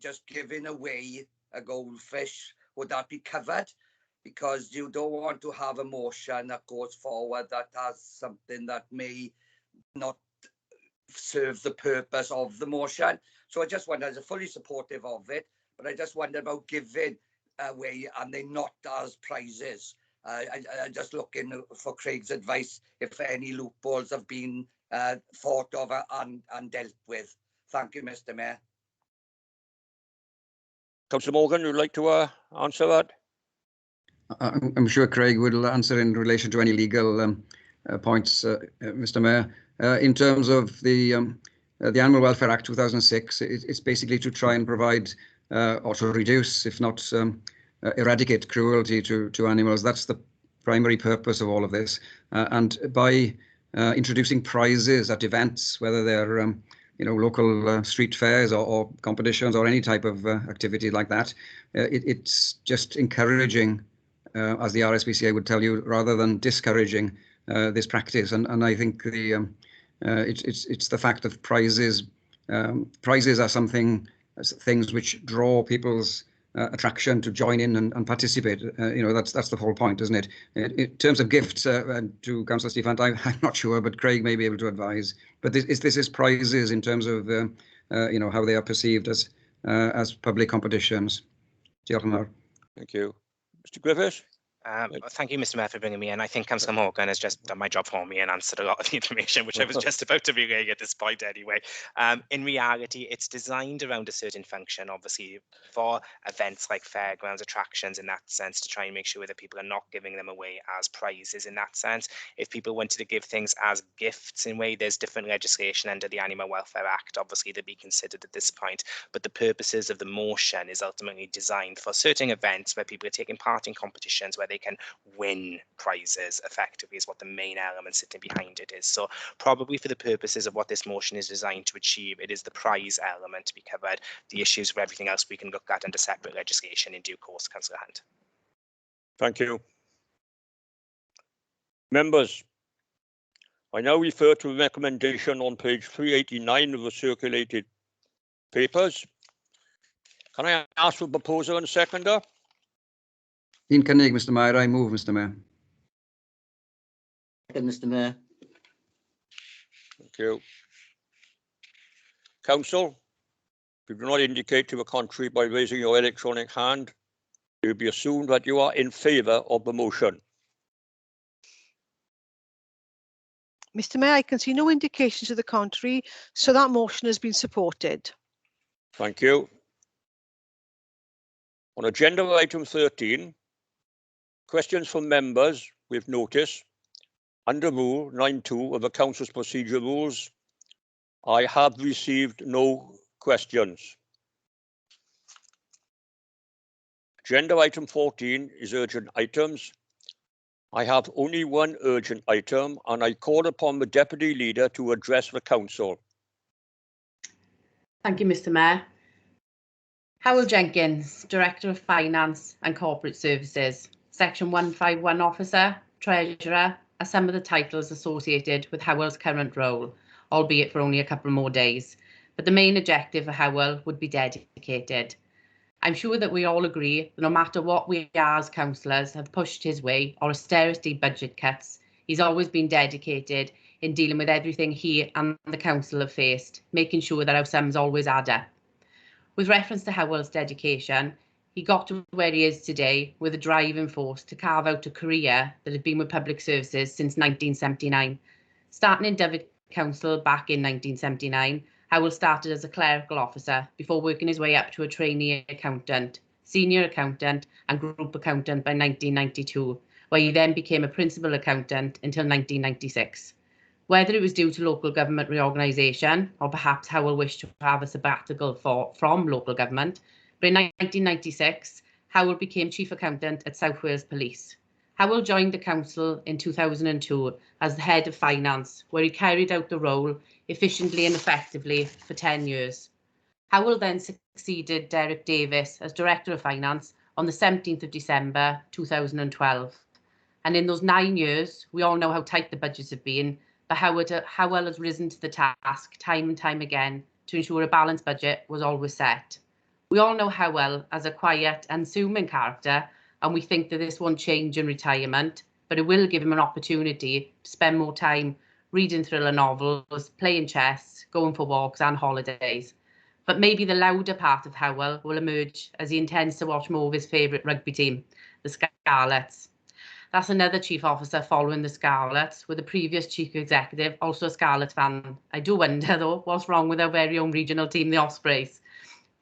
just giving away a goldfish, would that be covered? Because you don't want to have a motion that goes forward that has something that may not serve the purpose of the motion. So I just wonder, I'm fully supportive of it, but I just wonder about giving away and they not as prizes. I'm just looking for Craig's advice if any loopholes have been thought of and dealt with. Thank you, Mr. Mayor. Councillor Morgan, would you like to answer that? I'm sure Craig will answer in relation to any legal points, Mr. Mayor. In terms of the Animal Welfare Act 2006, it's basically to try and provide or to reduce, if not eradicate, cruelty to animals. That's the primary purpose of all of this. And by introducing prizes at events, whether they're local street fairs or competitions or any type of activity like that, it's just encouraging, as the RSPCA would tell you, rather than discouraging this practice. And I think it's the fact that prizes are things which draw people's attraction to join in and participate. That's the whole point, isn't it? In terms of gifts, to Councillor Steve Hunt, I'm not sure, but Craig may be able to advise. But this is prizes in terms of how they are perceived as public competitions. Diolch yn fawr. Thank you. Mr. Griffiths? Thank you, Mr. Mayor, for bringing me in. I think Councillor Morgan has just done my job for me and answered a lot of the information, which I was just about to be relaying at this point anyway. In reality, it's designed around a certain function, obviously, for events like fairgrounds, attractions in that sense, to try and make sure that people are not giving them away as prizes in that sense. If people wanted to give things as gifts in a way, there's different legislation under the Animal Welfare Act, obviously, to be considered at this point. But the purposes of the motion is ultimately designed for certain events where people are taking part in competitions where they can win prizes, effectively, is what the main element sitting behind it is. So probably for the purposes of what this motion is designed to achieve, it is the prize element to be covered. The issues for everything else we can look at under separate legislation in due course, Councillor Hunt. Thank you. Members, I now refer to the recommendation on page 389 of the circulated papers. Can I ask for proposer and seconder? Un cynnig, Mr. Mayor. I move, Mr. Mayor. Second, Mr. Mayor. Thank you. Council, if you do not indicate to the contrary by raising your electronic hand, it will be assumed that you are in favour of the motion. Mr. Mayor, I can see no indications to the contrary, so that motion has been supported. Thank you. On agenda item 13, questions from members with notice. Under Rule 9.2 of the Council's Procedural Rules, I have received no questions. Agenda item 14 is urgent items. I have only one urgent item, and I call upon the Deputy Leader to address the Council. Thank you, Mr. Mayor. Howell Jenkins, Director of Finance and Corporate Services, Section 151 Officer, Treasurer, are some of the titles associated with Howell's current role, albeit for only a couple more days. But the main objective for Howell would be dedicated. I'm sure that we all agree that no matter what we as councillors have pushed his way or austerity budget cuts, he's always been dedicated in dealing with everything he and the council have faced, making sure that our sums always add up. With reference to Howell's dedication, he got to where he is today with a driving force to carve out a career that had been with public services since 1979. Starting in Dyfed Council back in 1979, Howell started as a clerical officer before working his way up to a trainee accountant, senior accountant and group accountant by 1992, where he then became a principal accountant until 1996. Whether it was due to local government reorganisation or perhaps Howell wished to have a sabbatical from local government, but in 1996, Howell became chief accountant at South Wales Police. Howell joined the council in 2002 as the head of finance, where he carried out the role efficiently and effectively for 10 years. Howell then succeeded Derek Davis as Director of Finance on the 17th of December 2012. And in those 9 years, we all know how tight the budgets have been, but Howell has risen to the task time and time again to ensure a balanced budget was always set. We all know Howell as a quiet, unassuming character, and we think that this won't change in retirement, but it will give him an opportunity to spend more time reading thriller novels, playing chess, going for walks and holidays. But maybe the louder part of Howell will emerge as he intends to watch more of his favourite rugby team, the Scarlets. That's another chief officer following the Scarlets, with the previous chief executive also a Scarlet fan. I do wonder though, what's wrong with our very own regional team, the Ospreys?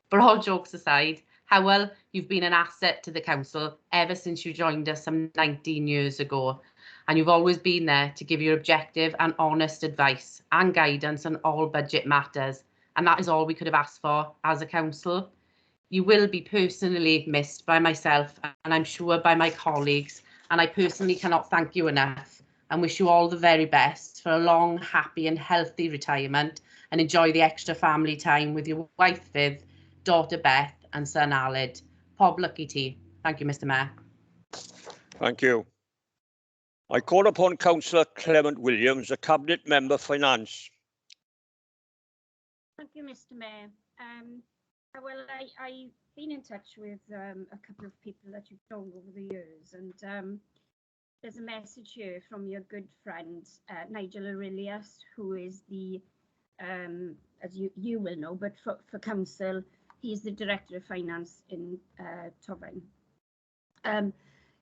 But all jokes aside, Howell, you've been an asset to the council ever since you joined us some 19 years ago, and you've always been there to give your objective and honest advice and guidance on all budget matters, and that is all we could have asked for as a council. You will be personally missed by myself and I'm sure by my colleagues, and I personally cannot thank you enough and wish you all the very best for a long, happy and healthy retirement, and enjoy the extra family time with your wife Viv, daughter Beth and son Aled. Pob lucky tea. Thank you, Mr. Mayor. Thank you. I call upon Councillor Clement Williams, a Cabinet Member Finance. Thank you, Mr. Mayor. Well, I've been in touch with a couple of people that you've known over the years, and there's a message here from your good friend, Nigel Aurelius, who is the, as you will know, but for Council, he's the Director of Finance in Talbot.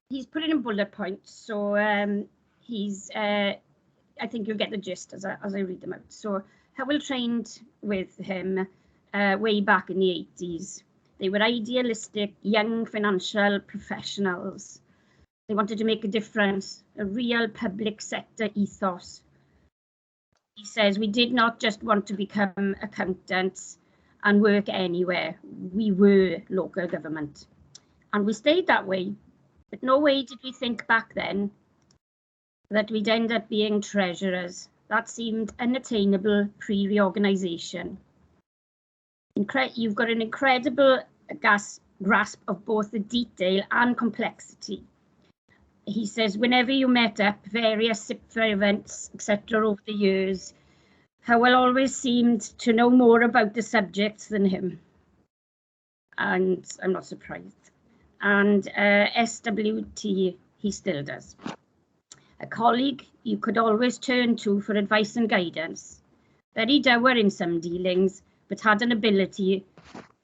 He's put it in bullet points, so I think you'll get the gist as I read them out. So Howell trained with him way back in the 80s. They were idealistic, young financial professionals. They wanted to make a difference, a real public sector ethos. He says, we did not just want to become accountants and work anywhere. We were local government. And we stayed that way. But no way did we think back then that we'd end up being treasurers. That seemed unattainable pre-reorganisation. You've got an incredible grasp of both the detail and complexity. He says, whenever you met up, various SIPFA events, etc. over the years, Howell always seemed to know more about the subjects than him. And I'm not surprised. And SWT, he still does. A colleague you could always turn to for advice and guidance. Very dour in some dealings, but had an ability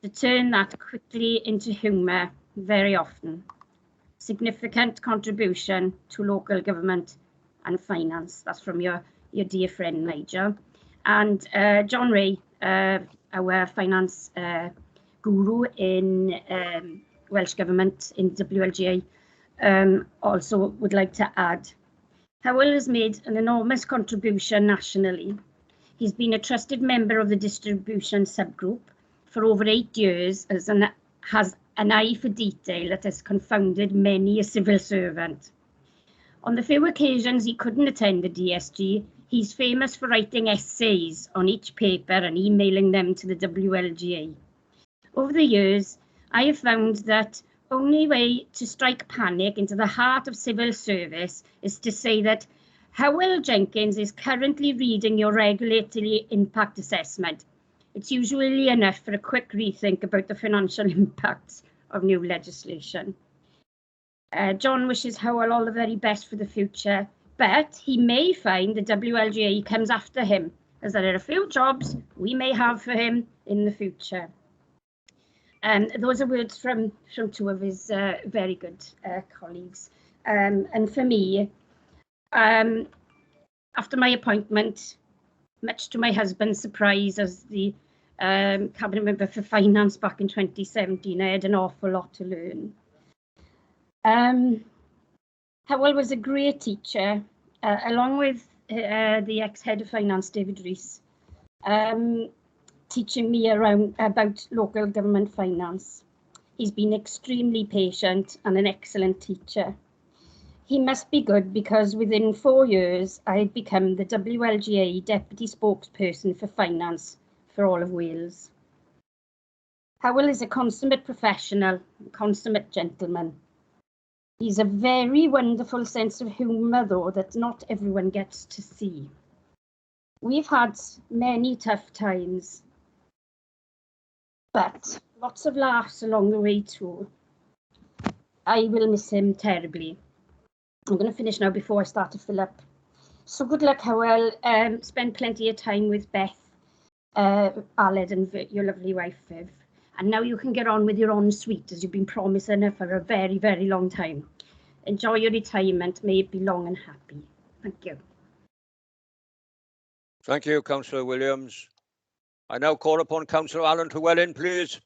to turn that quickly into humour very often. Significant contribution to local government and finance. That's from your dear friend Nigel. And John Ray, our finance guru in Welsh Government in WLGA, also would like to add. Howell has made an enormous contribution nationally. He's been a trusted member of the distribution subgroup for over 8 years, has an eye for detail that has confounded many a civil servant. On the few occasions he couldn't attend the DSG, he's famous for writing essays on each paper and emailing them to the WLGA. Over the years, I have found that only way to strike panic into the heart of civil service is to say that Howell Jenkins is currently reading your regulatory impact assessment. It's usually enough for a quick rethink about the financial impacts of new legislation. John wishes Howell all the very best for the future, but he may find the WLGA comes after him, as there are a few jobs we may have for him in the future. Those are words from two of his very good colleagues. And for me, after my appointment, much to my husband's surprise as the Cabinet Member for Finance back in 2017, I had an awful lot to learn. Howell was a great teacher, along with the ex-head of finance, David Rees, teaching me about local government finance. He's been extremely patient and an excellent teacher. He must be good because within 4 years, I had become the WLGA Deputy Spokesperson for Finance for all of Wales. Howell is a consummate professional, a consummate gentleman. He's a very wonderful sense of humour, though, that not everyone gets to see. We've had many tough times, but lots of laughs along the way too. I will miss him terribly. I'm going to finish now before I start to fill up. So good luck, Howell. Spend plenty of time with Beth, Aled and your lovely wife, Viv. And now you can get on with your ensuite, as you've been promising her for a very, very long time. Enjoy your retirement. May it be long and happy. Thank you. Thank you, Councillor Williams. I now call upon Councillor Allen Llywelyn, please.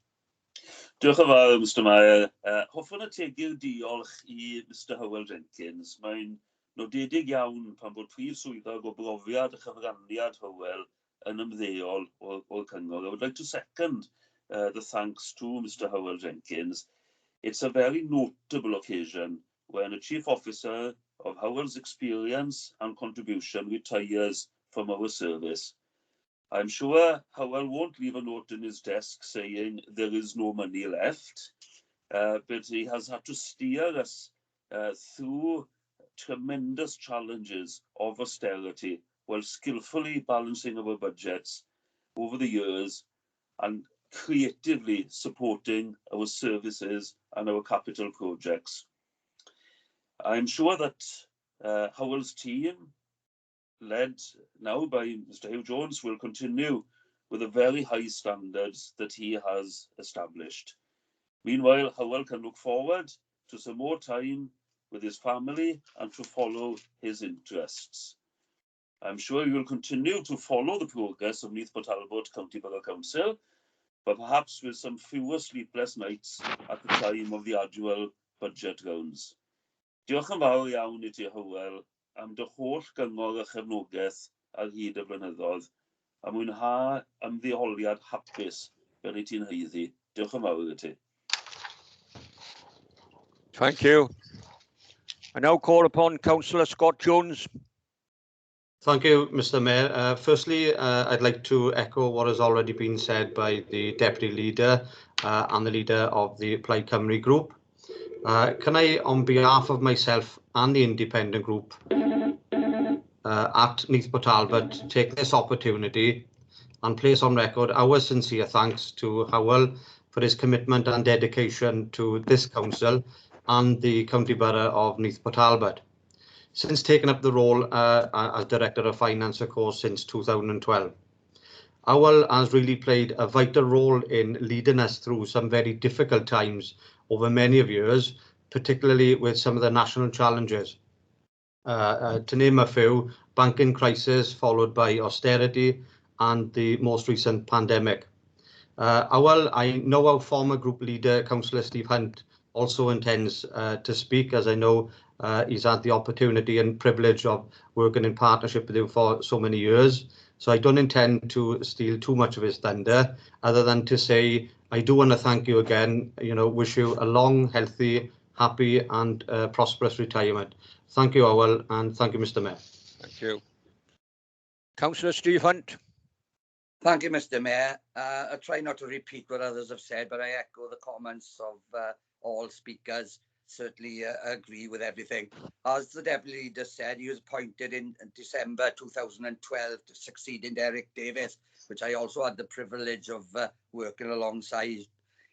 Diolch yn fawr, Mr Mayor. Hoffwn ategu'r diolch I Mr Hywel Jenkins. Mae'n nodedig iawn pan bod prif swyddog o brofiad a chyfraniad Hywel yn ymddeol o'r cyngor. I would like to second the thanks to Mr Hywel Jenkins. It's a very notable occasion when a chief officer of Hywel's experience and contribution retires from our service. I'm sure Hywel won't leave a note in his desk saying there is no money left, but he has had to steer us through tremendous challenges of austerity while skillfully balancing our budgets over the years and creatively supporting our services and our capital projects. I'm sure that Hywel's team, led now by Mr Hugh Jones, will continue with the very high standards that he has established. Meanwhile, Hywel can look forward to some more time with his family and to follow his interests. I'm sure you will continue to follow the progress of Neath Talbot County Borough Council, but perhaps with some fewer sleepless nights at the time of the annual budget rounds. Diolch yn fawr iawn I ti, Hywel, am dy holl gyngor a chefnogaeth ar hyd y blynyddoedd, a mwynha ymddeoliad hapus fel I ti'n haeddu. Diolch yn fawr I ti. Thank you. I now call upon Councillor Scott Jones. Thank you, Mr Mayor. Firstly, I'd like to echo what has already been said by the Deputy Leader and the Leader of the Plaid Cymru Group. Can I, on behalf of myself and the independent group at Neath Talbot, take this opportunity and place on record our sincere thanks to Hywel for his commitment and dedication to this council and the County Borough of Neath Talbot. Since taking up the role as Director of Finance, of course, since 2012. Hywel has really played a vital role in leading us through some very difficult times over many of years, particularly with some of the national challenges. To name a few, banking crisis followed by austerity and the most recent pandemic. Hywel, I know our former group leader, Councillor Steve Hunt, also intends to speak, as I know he's had the opportunity and privilege of working in partnership with you for so many years. So I don't intend to steal too much of his thunder, other than to say I do want to thank you again, wish you a long, healthy, happy and prosperous retirement. Thank you, Hywel, and thank you, Mr Mayor. Thank you. Councillor Steve Hunt. Thank you, Mr Mayor. I try not to repeat what others have said, but I echo the comments of all speakers. Certainly agree with everything. As the Deputy Leader said, he was appointed in December 2012 to succeed in Derek Davis. which I also had the privilege of working alongside.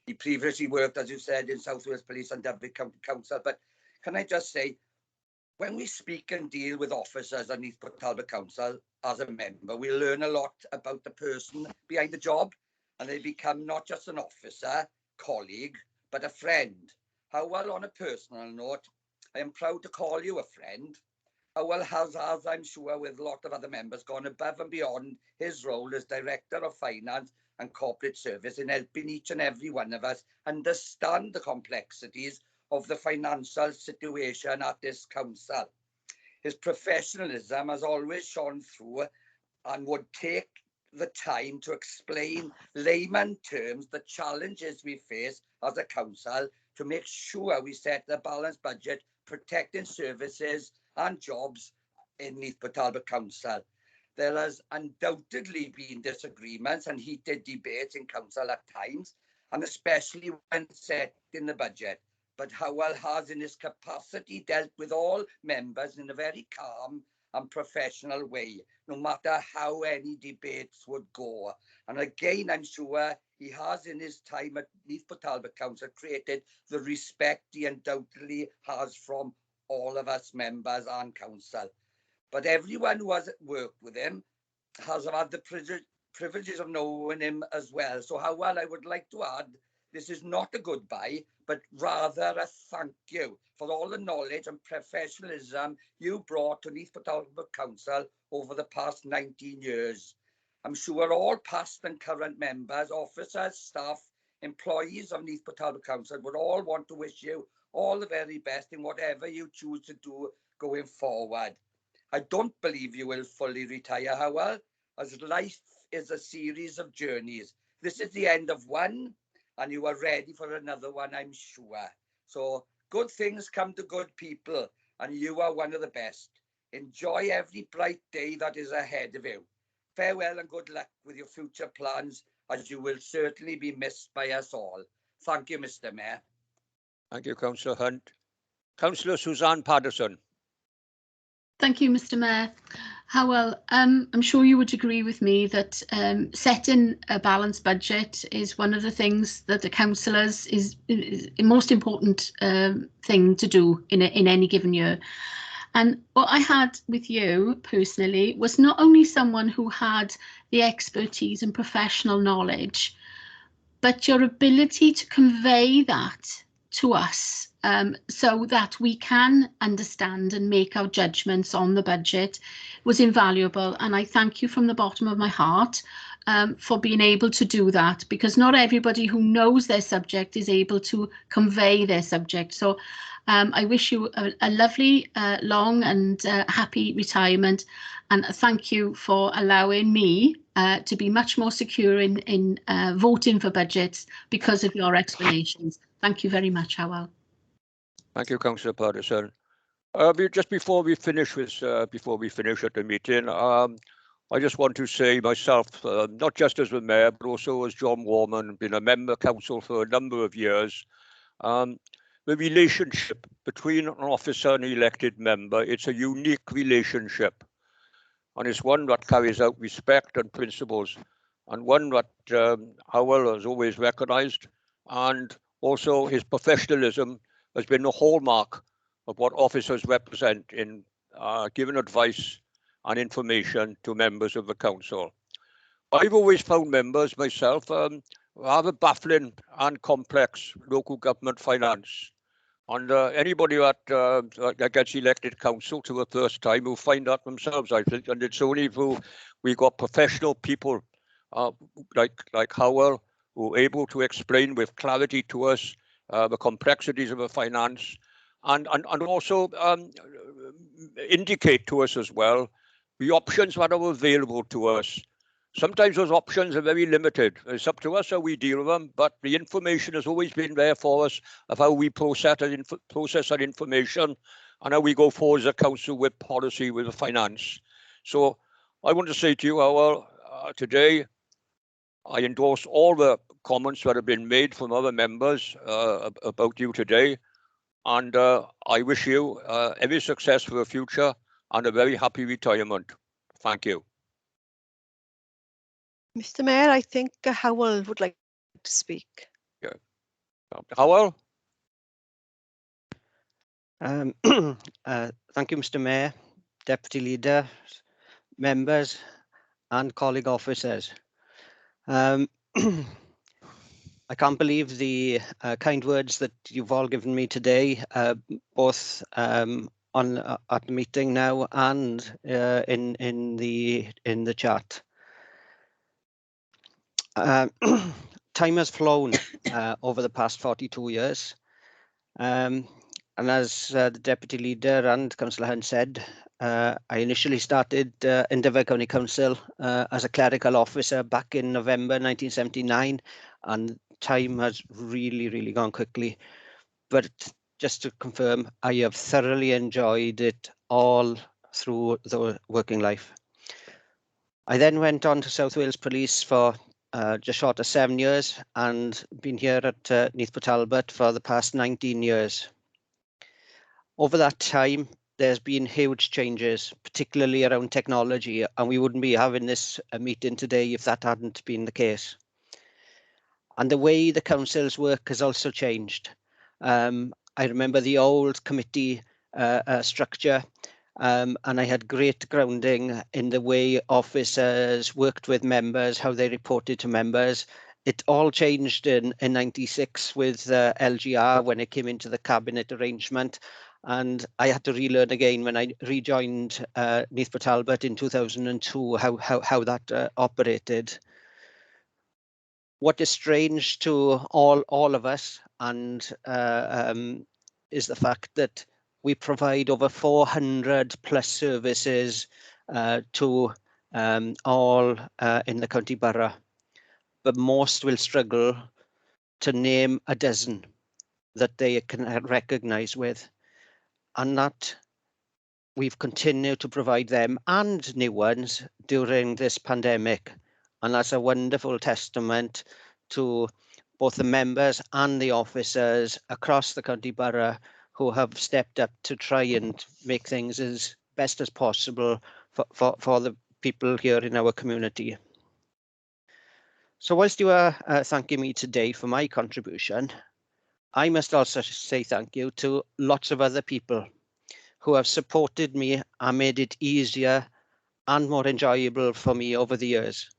He previously worked, as you said, in South Wales Police and Derby County Council. But can I just say, when we speak and deal with officers at Neath Talbot Council as a member, we learn a lot about the person behind the job, and they become not just an officer, colleague, but a friend. However, on a personal note, I am proud to call you a friend. Howell has, as I'm sure with a lot of other members, gone above and beyond his role as Director of Finance and Corporate Service in helping each and every one of us understand the complexities of the financial situation at this council. His professionalism has always shone through and would take the time to explain layman terms the challenges we face as a council to make sure we set a balanced budget, protecting services and jobs in Neath Talbot Council. There has undoubtedly been disagreements and heated debates in council at times, and especially when setting the budget. But Howell has, in his capacity, dealt with all members in a very calm and professional way, no matter how any debates would go. And again, I'm sure he has, in his time at Neath Talbot Council, created the respect he undoubtedly has from all of us members and council. But everyone who has worked with him has had the privileges of knowing him as well. So Howell, I would like to add, this is not a goodbye, but rather a thank you for all the knowledge and professionalism you brought to Neath Talbot Council over the past 19 years. I'm sure all past and current members, officers, staff, employees of Neath Talbot Council would all want to wish you all the very best in whatever you choose to do going forward. I don't believe you will fully retire, Howell, as life is a series of journeys. This is the end of one, and you are ready for another one, I'm sure. So good things come to good people, and you are one of the best. Enjoy every bright day that is ahead of you. Farewell and good luck with your future plans, as you will certainly be missed by us all. Thank you, Mr. Mayor. Thank you, Councillor Hunt. Councillor Suzanne Patterson. Thank you, Mr. Mayor. Howell, I'm sure you would agree with me that setting a balanced budget is one of the things that the councillors is the most important thing to do in any given year. And what I had with you personally was not only someone who had the expertise and professional knowledge, but your ability to convey that to us so that we can understand and make our judgments on the budget was invaluable. And I thank you from the bottom of my heart for being able to do that, because not everybody who knows their subject is able to convey their subject. So I wish you a lovely, long and happy retirement. And thank you for allowing me to be much more secure in voting for budgets because of your explanations. Thank you very much, Howell. Thank you, Councillor Patterson. Just before we finish at the meeting, I just want to say myself, not just as a mayor, but also as John Warman, been a member council for a number of years. The relationship between an officer and elected member, it's a unique relationship. And it's one that carries out respect and principles, and one that Howell has always recognised, and also his professionalism has been the hallmark of what officers represent in giving advice and information to members of the council. I've always found members myself rather baffling and complex local government finance. And anybody that gets elected council to the first time will find that themselves, I think. And it's only through we got professional people like Howell who are able to explain with clarity to us the complexities of the finance, and also indicate to us as well the options that are available to us. Sometimes those options are very limited. It's up to us how we deal with them, but the information has always been there for us of how we process that information and how we go forward as a council with policy, with the finance. So I want to say to you, Howell, today, I endorse all the comments that have been made from other members about you today. And I wish you every success for the future and a very happy retirement. Thank you. Mr Mayor, I think Howell would like to speak. Yeah. Howell? Thank you, Mr Mayor, Deputy Leader, members and colleague officers. I can't believe the kind words that you've all given me today, both at the meeting now and in the chat. Time has flown over the past 42 years. And as the Deputy Leader and Councillor Hunt said, I initially started in Dyfed County Council as a clerical officer back in November 1979, and time has really gone quickly. But just to confirm, I have thoroughly enjoyed it all through the working life. I then went on to South Wales Police for just short of 7 years and been here at Neath Talbot for the past 19 years. Over that time, there's been huge changes, particularly around technology, and we wouldn't be having this meeting today if that hadn't been the case. And the way the council's work has also changed. I remember the old committee structure, and I had great grounding in the way officers worked with members, how they reported to members. It all changed in 96 with LGR when it came into the cabinet arrangement. And I had to relearn again when I rejoined Neath Talbot in 2002, how that operated. What is strange to all of us and is the fact that we provide over 400 plus services to all in the county borough, but most will struggle to name a dozen that they can recognise with. And that we've continued to provide them and new ones during this pandemic. And that's a wonderful testament to both the members and the officers across the county borough who have stepped up to try and make things as best as possible for the people here in our community. So whilst you are thanking me today for my contribution, I must also say thank you to lots of other people who have supported me and made it easier and more enjoyable for me over the years.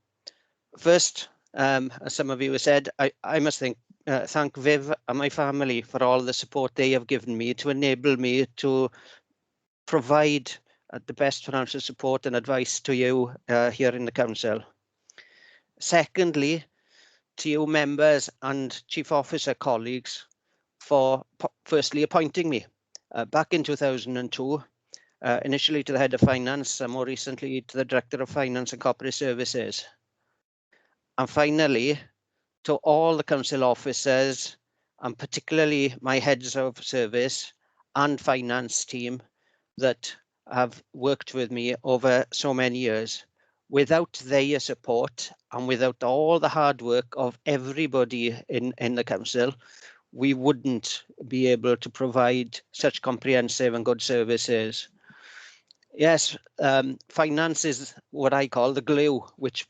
First, as some of you have said, I must thank Viv and my family for all the support they have given me to enable me to provide the best financial support and advice to you here in the council. Secondly, to you members and chief officer colleagues for firstly appointing me back in 2002, initially to the head of finance and more recently to the director of finance and corporate services. And finally, to all the council officers and particularly my heads of service and finance team that have worked with me over so many years. Without their support and without all the hard work of everybody in the council, we wouldn't be able to provide such comprehensive and good services. Yes, finance is what I call the glue, which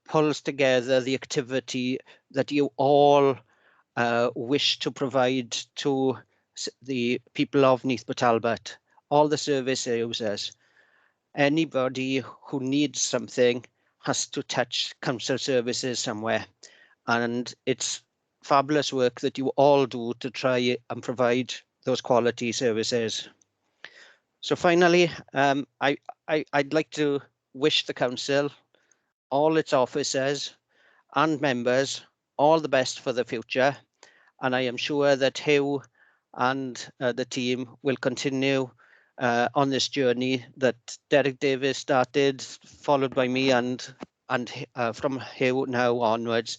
pulls together the activity that you all wish to provide to the people of Neath Talbot, all the service users. Anybody who needs something has to touch council services somewhere, and it's fabulous work that you all do to try and provide those quality services. So finally, I'd like to wish the council, all its officers and members, all the best for the future. And I am sure that Hugh and the team will continue on this journey that Derek Davis started, followed by me and from Hugh now onwards,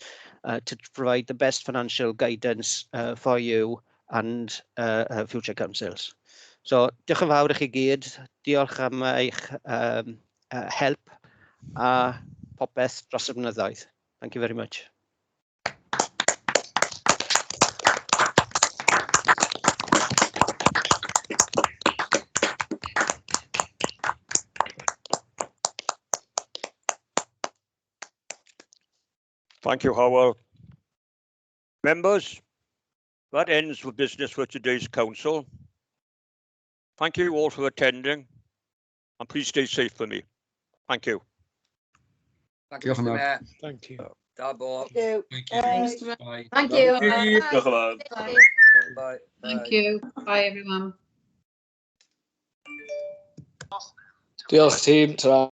to provide the best financial guidance for you and future councils. So diolch yn fawr i chi gyd, diolch am eich help a popeth dros y blynyddoedd. Thank you very much. Thank you, Howell. Members, that ends the business for today's council. Thank you all for attending, and please stay safe for me. Thank you. Thank you, Mr. Mayor. Thank you. Talbot. Thank you. Thank you. Bye. Bye. Thank you. Diolch yn fawr. Bye. Thank you. Bye, everyone. Diolch tîm. Ta-ra.